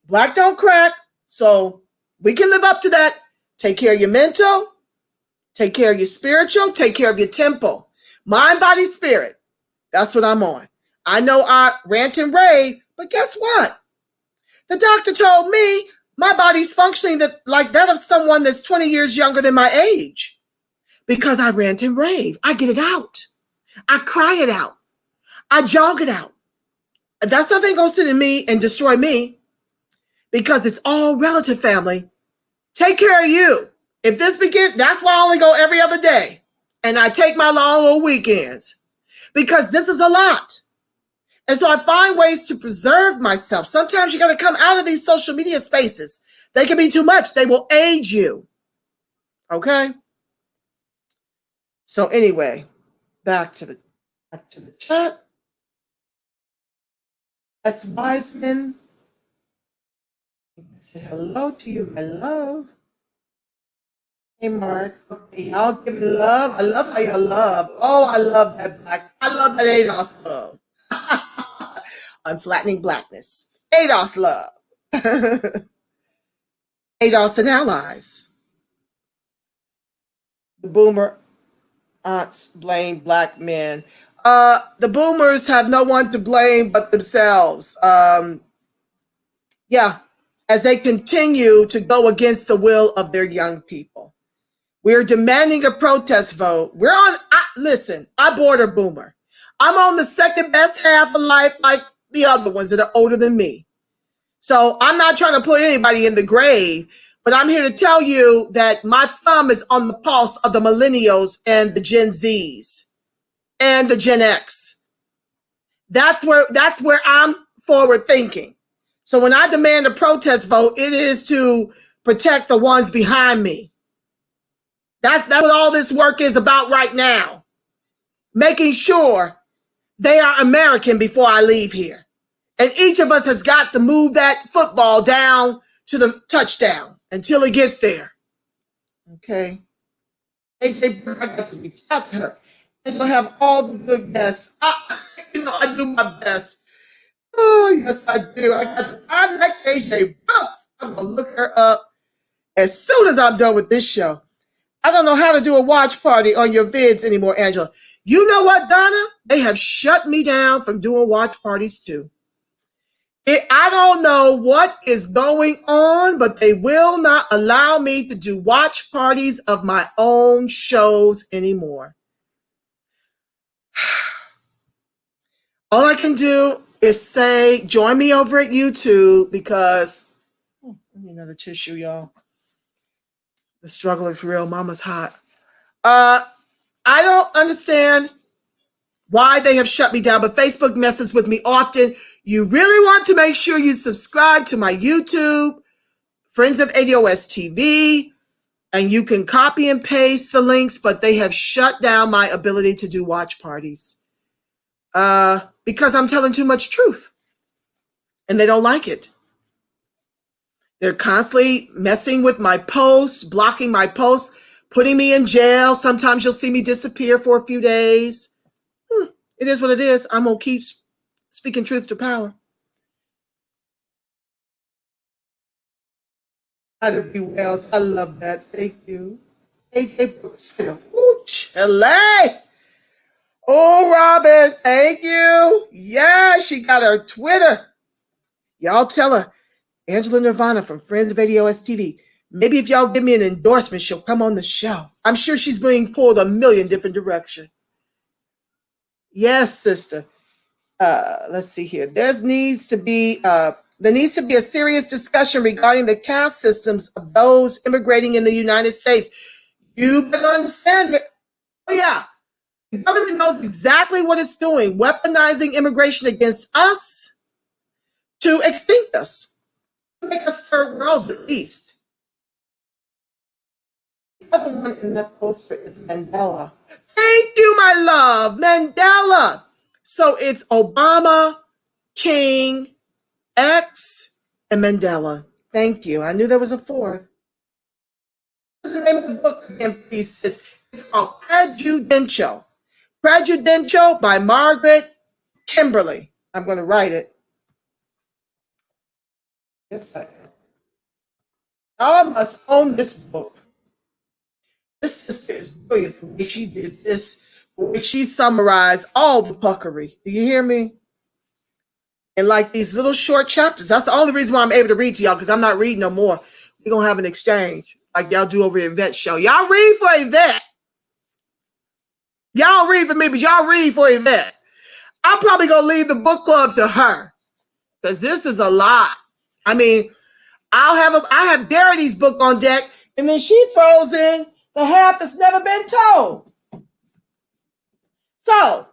black don't crack. So we can live up to that. Take care of your mental, take care of your spiritual, take care of your temple. Mind, body, spirit. That's what I'm on. I know I rant and rave, but guess what? The doctor told me my body's functioning like that of someone that's 20 years younger than my age. Because I rant and rave. I get it out. I cry it out. I jog it out. That's nothing going to sit in me and destroy me because it's all relative, family. Take care of you. If this begins, that's why I only go every other day. And I take my long little weekends because this is a lot. And so I find ways to preserve myself. Sometimes you got to come out of these social media spaces. They can be too much. They will age you. Okay? So anyway, back to the chat. S. Wiseman. Say hello to you, my love. Hey, Mark. Okay, y'all give me love. I love how you love. Oh, I love that black. I love that ADOS love. Unflattening blackness. ADOS love. ADOS and allies. The boomer aunts blame black men. The boomers have no one to blame but themselves. As they continue to go against the will of their young people. We're demanding a protest vote. Listen, I border boomer. I'm on the second best half of life like the other ones that are older than me. So I'm not trying to put anybody in the grave, but I'm here to tell you that my thumb is on the pulse of the millennials and the Gen Zs and the Gen X. That's where I'm forward thinking. So when I demand a protest vote, it is to protect the ones behind me. That's what all this work is about right now. Making sure they are American before I leave here. And each of us has got to move that football down to the touchdown until it gets there. Okay. AJ, I got to reach out to her. And you'll have all the good guests. I do my best. Oh, yes, I do. I got to find that AJ Brooks. I'm going to look her up as soon as I'm done with this show. I don't know how to do a watch party on your vids anymore, Angela. You know what, Donna? They have shut me down from doing watch parties too. I don't know what is going on, but they will not allow me to do watch parties of my own shows anymore. All I can do is say, join me over at YouTube because, I need another tissue, y'all. The struggle is real. Mama's hot. I don't understand why they have shut me down, but Facebook messes with me often. You really want to make sure you subscribe to my YouTube, Friends of ADOS TV, and you can copy and paste the links, but they have shut down my ability to do watch parties because I'm telling too much truth, and they don't like it. They're constantly messing with my posts, blocking my posts, putting me in jail. Sometimes you'll see me disappear for a few days. It is what it is. I'm going to keep speaking truth to power. Be Wells. I love that. Thank you. AJ Brooks. Chile. Oh, Robin, thank you. Yeah, she got her Twitter. Y'all tell her, Angela Nirvana from Friends of ADOS TV. Maybe if y'all give me an endorsement, she'll come on the show. I'm sure she's being pulled a million different directions. Yes, sister. Let's see here. There needs to be a serious discussion regarding the caste systems of those immigrating in the United States. You better understand it. Oh yeah, the government knows exactly what it's doing, weaponizing immigration against us to extinct us, to make us third world at least. The other one in that poster is Mandela. Thank you, my love, Mandela. So it's Obama, King, X, and Mandela. Thank you. I knew there was a fourth. What's the name of the book again, please, sis? It's called Prejudential. Prejudential by Margaret Kimberly. I'm going to write it. Yes, I am. I must own this book. This sister is brilliant the way she did this, the way she summarized all the puckery. Do you hear me? And like these little short chapters. That's the only reason why I'm able to read to y'all, because I'm not reading no more. We're going to have an exchange like y'all do over Yvette show. Y'all read for Yvette. Y'all read for me, but y'all read for Yvette. I'm probably going to leave the book club to her, because this is a lot. I mean, I have Darity's book on deck, and then she throws in the half that's never been told. So,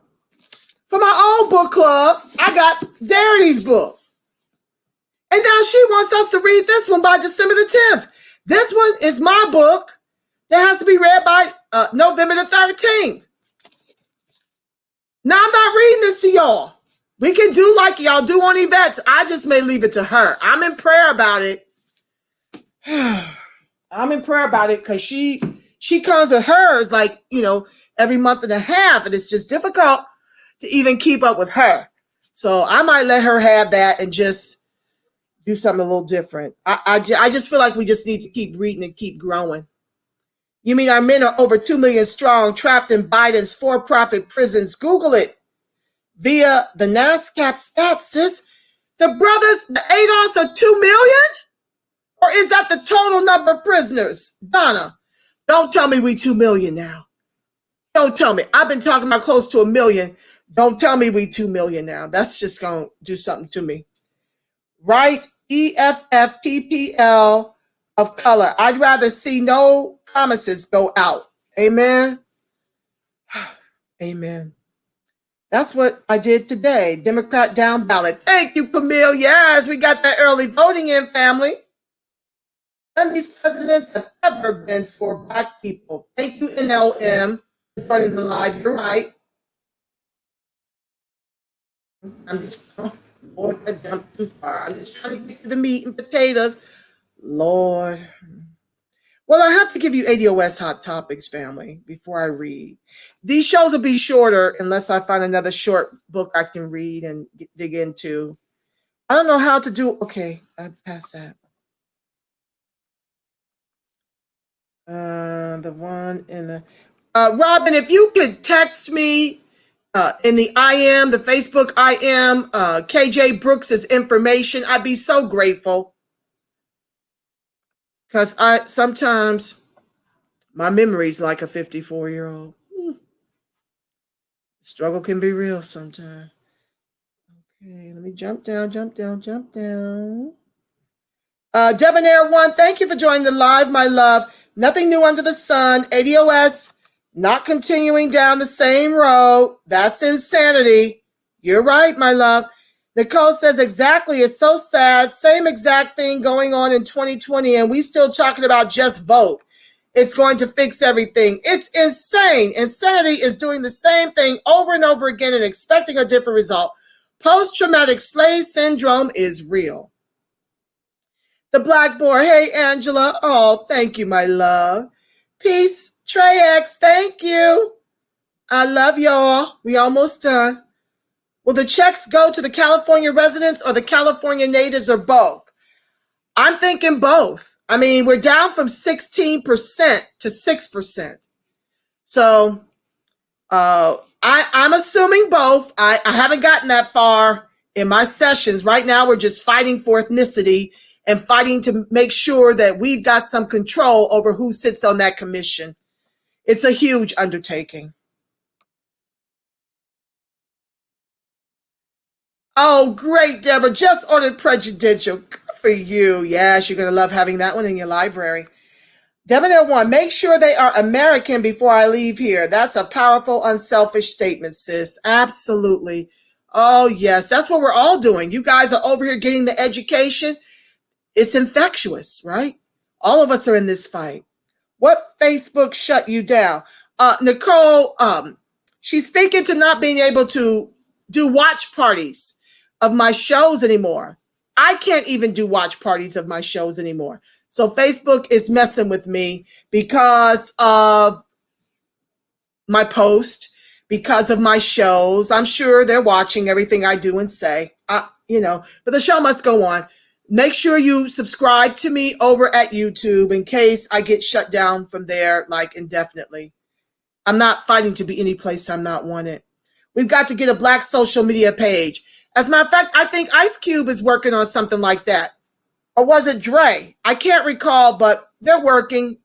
for my own book club, I got Darity's book. And now she wants us to read this one by December the 10th. This one is my book that has to be read by November the 13th. Now, I'm not reading this to y'all. We can do like y'all do on Yvette's. I just may leave it to her. I'm in prayer about it. I'm in prayer about it because she comes with hers like, every month and a half, and it's just difficult to even keep up with her. So I might let her have that and just do something a little different. I just feel like we just need to keep reading and keep growing. You mean our men are over 2 million strong, trapped in Biden's for-profit prisons? Google it via the NASCAP stats, sis. The brothers, the ADOS are 2 million? Or is that the total number of prisoners? Donna, don't tell me we 2 million now. Don't tell me. I've been talking about close to 1 million. Don't tell me we 2 million now. That's just going to do something to me. Right? EFFPPL of color. I'd rather see no promises go out. Amen. Amen. That's what I did today. Democrat down ballot. Thank you, Camille. Yes, we got that early voting in, family. None of these presidents have ever been for Black people. Thank you, NLM, for running the live. You're right. Lord, I jumped too far. I'm just trying to get to the meat and potatoes. Lord. Well, I have to give you ADOS Hot Topics, family, before I read. These shows will be shorter unless I find another short book I can read and dig into. I don't know how to do. Okay, I passed that. The one in the Robin, if you could text me in the IM, the Facebook IM, KJ Brooks's information, I'd be so grateful. Because sometimes my memory's like a 54-year-old. Struggle can be real sometimes. Okay, let me jump down. Debonair 1, thank you for joining the live, my love. Nothing new under the sun. ADOS, not continuing down the same road. That's insanity. You're right, my love. Nicole says exactly. It's so sad. Same exact thing going on in 2020, and we still talking about just vote. It's going to fix everything. It's insane. Insanity is doing the same thing over and over again and expecting a different result. Post-traumatic slave syndrome is real. The Black Boy, hey, Angela. Oh, thank you, my love. Peace, Trey X, thank you. I love y'all. We almost done. Will the checks go to the California residents or the California natives or both? I'm thinking both. I mean, we're down from 16% to 6%. So I I'm assuming both. I haven't gotten that far in my sessions. Right now, we're just fighting for ethnicity and fighting to make sure that we've got some control over who sits on that commission. It's a huge undertaking. Oh, great, Deborah. Just ordered Prejudicial. Good for you. Yes, you're going to love having that one in your library. Debonair 1, make sure they are American before I leave here. That's a powerful, unselfish statement, sis. Absolutely. Oh, yes. That's what we're all doing. You guys are over here getting the education. It's infectious, right? All of us are in this fight. What Facebook shut you down? Nicole, she's speaking to not being able to do watch parties of my shows anymore. I can't even do watch parties of my shows anymore. So Facebook is messing with me because of my post, because of my shows. I'm sure they're watching everything I do and say, but the show must go on. Make sure you subscribe to me over at YouTube in case I get shut down from there, like indefinitely. I'm not fighting to be any place I'm not wanted. We've got to get a Black social media page. As a matter of fact, I think Ice Cube is working on something like that. Or was it Dre? I can't recall, but they're working.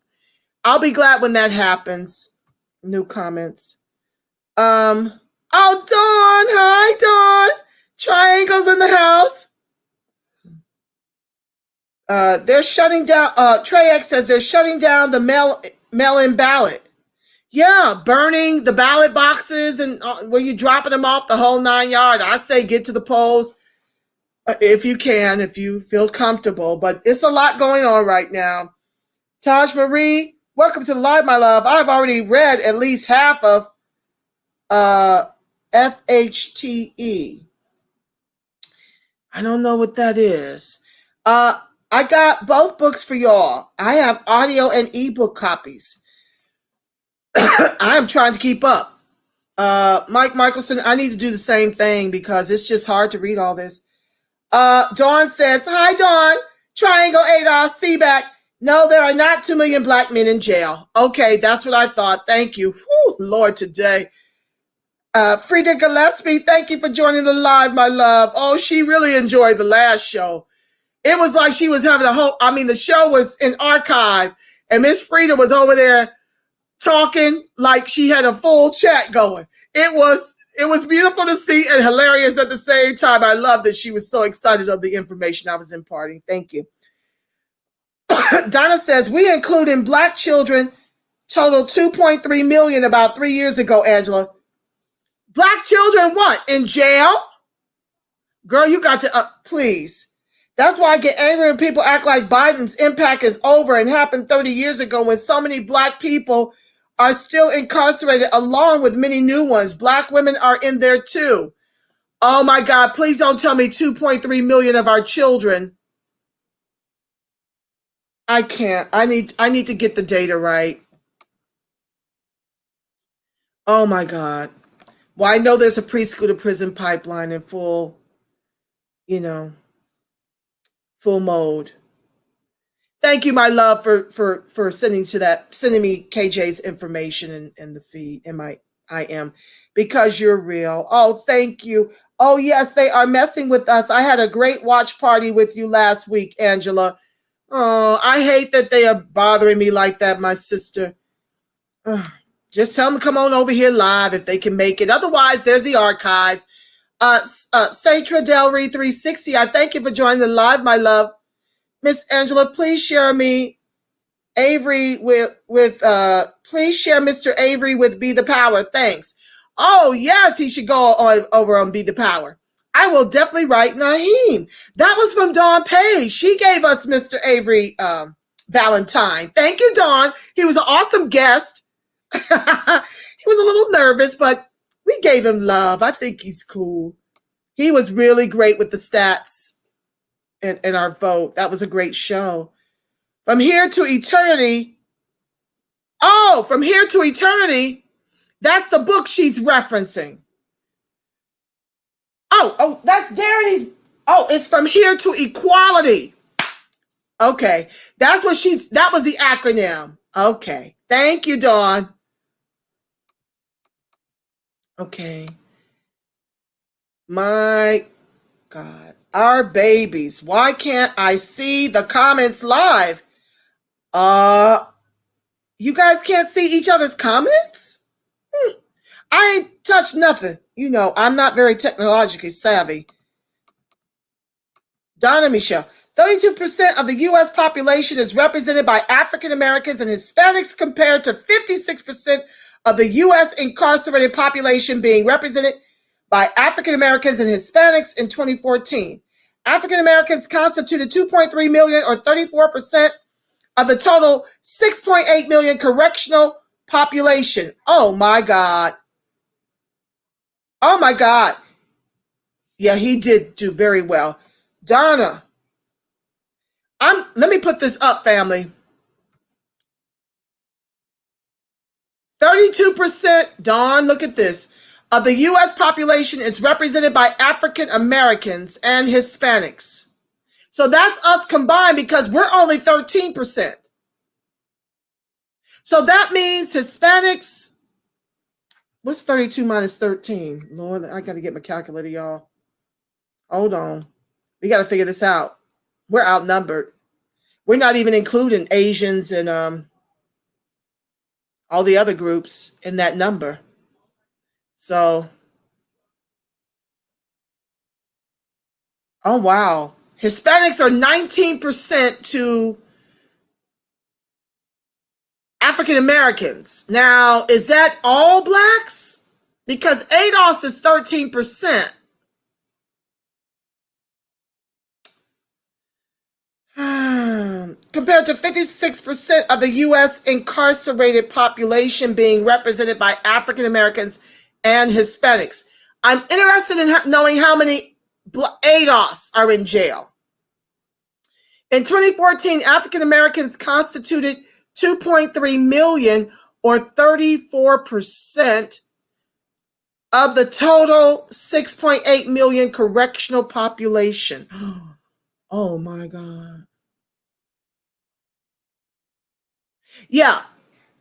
I'll be glad when that happens. New comments. Oh, Dawn. Hi, Dawn. Triangles in the house. They're shutting down. Treyex says they're shutting down the mail-in ballot. Yeah, burning the ballot boxes and where you dropping them off the whole 9 yards. I say get to the polls if you can, if you feel comfortable. But it's a lot going on right now. Taj Marie, welcome to the live, my love. I've already read at least half of FHTE. I don't know what that is. I got both books for y'all. I have audio and ebook copies. I am trying to keep up. Mike Michelson, I need to do the same thing because it's just hard to read all this. Dawn says, hi, Dawn. Triangle ADOS, CBAC. No, there are not 2 million Black men in jail. Okay, that's what I thought. Thank you. Whew, Lord, today. Frida Gillespie, thank you for joining the live, my love. Oh, she really enjoyed the last show. It was like she was having the show was in archive, and Miss Frida was over there talking like she had a full chat going. It was beautiful to see and hilarious at the same time. I love that she was so excited of the information I was imparting. Thank you. Donna says, we including Black children total 2.3 million about 3 years ago, Angela. Black children what? In jail? Girl, you got to, please. That's why I get angry when people act like Biden's impact is over and happened 30 years ago when so many Black people are still incarcerated along with many new ones. Black women are in there too. Oh my God, please don't tell me 2.3 million of our children. I can't. I need to get the data right. Oh my God. Well, I know there's a preschool to prison pipeline in full mode. Thank you, my love, for sending me KJ's information in the feed in my IM because you're real. Oh, thank you. Oh, yes, they are messing with us. I had a great watch party with you last week, Angela. Oh, I hate that they are bothering me like that, my sister. Just tell them to come on over here live if they can make it. Otherwise, there's the archives. Satra Delry 360, I thank you for joining the live, my love. Miss Angela, please share me Avery please share Mr. Avery with Be the Power. Thanks. Oh, yes, he should go over on Be the Power. I will definitely write Naheem. That was from Dawn Page. She gave us Mr. Avery Valentine. Thank you, Dawn. He was an awesome guest. He was a little nervous, but we gave him love. I think he's cool. He was really great with the stats and our vote. That was a great show. From Here to Eternity. Oh, From Here to Eternity. That's the book she's referencing. Oh, that's Darren's. Oh, it's From Here to Equality. Okay. That was the acronym. Okay. Thank you, Dawn. Okay. My God. Our babies. Why can't I see the comments live? You guys can't see each other's comments? I ain't touched nothing. You know, I'm not very technologically savvy. Donna Michelle. 32% of the U.S. population is represented by African Americans and Hispanics compared to 56% of the U.S. incarcerated population being represented by African Americans and Hispanics in 2014. African Americans constituted 2.3 million or 34% of the total 6.8 million correctional population. Oh my God. Oh my God. Yeah, he did do very well. Donna, let me put this up, family. 32%, Dawn, look at this, of the U.S. population is represented by African Americans and Hispanics. So that's us combined because we're only 13%. So that means Hispanics, what's 32 minus 13? Lord, I got to get my calculator, y'all. Hold on. We got to figure this out. We're outnumbered. We're not even including Asians and all the other groups in that number. So, oh, wow. Hispanics are 19% to African Americans. Now, is that all blacks? Because ADOS is 13%. Compared to 56% of the U.S. incarcerated population being represented by African Americans and Hispanics. I'm interested in knowing how many ADOS are in jail. In 2014, African Americans constituted 2.3 million or 34% of the total 6.8 million correctional population. Oh my God. Yeah.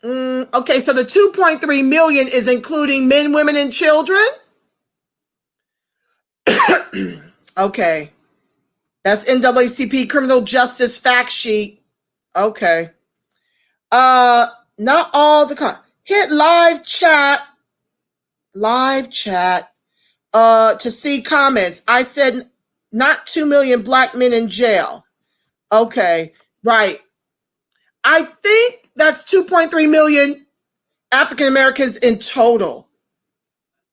Okay, so the 2.3 million is including men, women, and children? Okay. That's NAACP Criminal Justice Fact Sheet. Okay. Not all the hit live chat to see comments. I said not 2 million black men in jail. Okay, right. I think that's 2.3 million African Americans in total.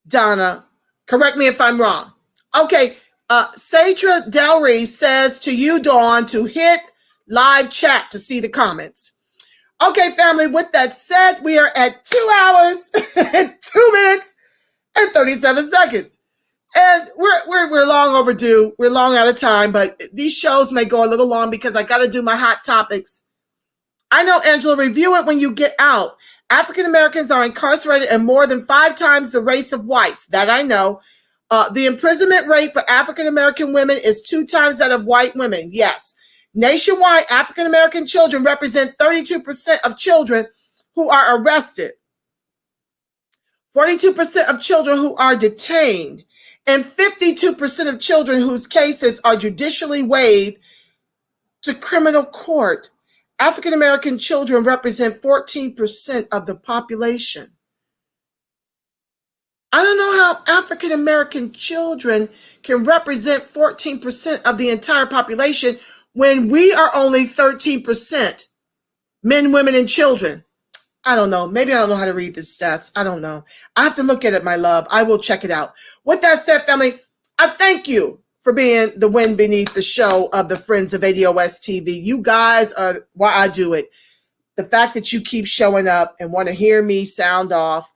Donna, correct me if I'm wrong. Okay, Sadra Delry says to you, Dawn, to hit live chat to see the comments. Okay, family, with that said, we are at 2 hours and 2 minutes and 37 seconds. And we're long overdue. We're long out of time, but these shows may go a little long because I got to do my hot topics. I know, Angela, review it when you get out. African Americans are incarcerated in more than 5 times the race of whites. That I know. The imprisonment rate for African American women is 2 times that of white women. Yes. Nationwide, African American children represent 32% of children who are arrested, 42% of children who are detained, and 52% of children whose cases are judicially waived to criminal court. African American children represent 14% of the population. I don't know how African American children can represent 14% of the entire population when we are only 13%, men, women, and children. I don't know. Maybe I don't know how to read the stats. I don't know. I have to look at it, my love. I will check it out. With that said, family, I thank you for being the wind beneath the show of the Friends of ADOS TV. You guys are why I do it. The fact that you keep showing up and want to hear me sound off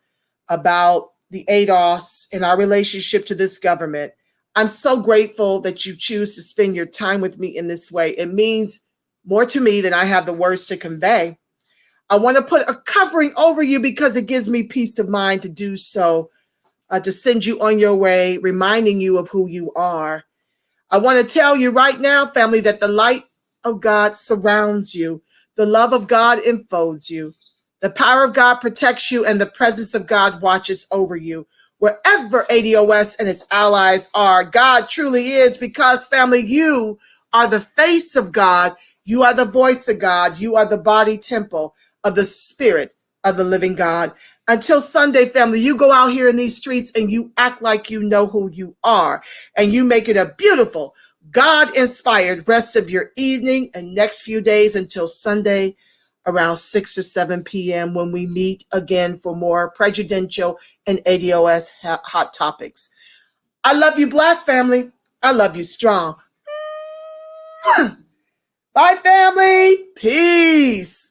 about the ADOS and our relationship to this government. I'm so grateful that you choose to spend your time with me in this way. It means more to me than I have the words to convey. I want to put a covering over you because it gives me peace of mind to do so, to send you on your way, reminding you of who you are. I want to tell you right now, family, that the light of God surrounds you. The love of God enfolds you. The power of God protects you, and the presence of God watches over you. wherever ADOS and its allies are. God truly is, because, family, you are the face of God. You are the voice of God. You are the body temple of the Spirit of the living God. Until Sunday, family, you go out here in these streets and you act like you know who you are, and you make it a beautiful, God-inspired rest of your evening and next few days until Sunday around 6 or 7 p.m. when we meet again for more presidential and ADOS hot topics. I love you, Black family. I love you strong. Bye, family. Peace.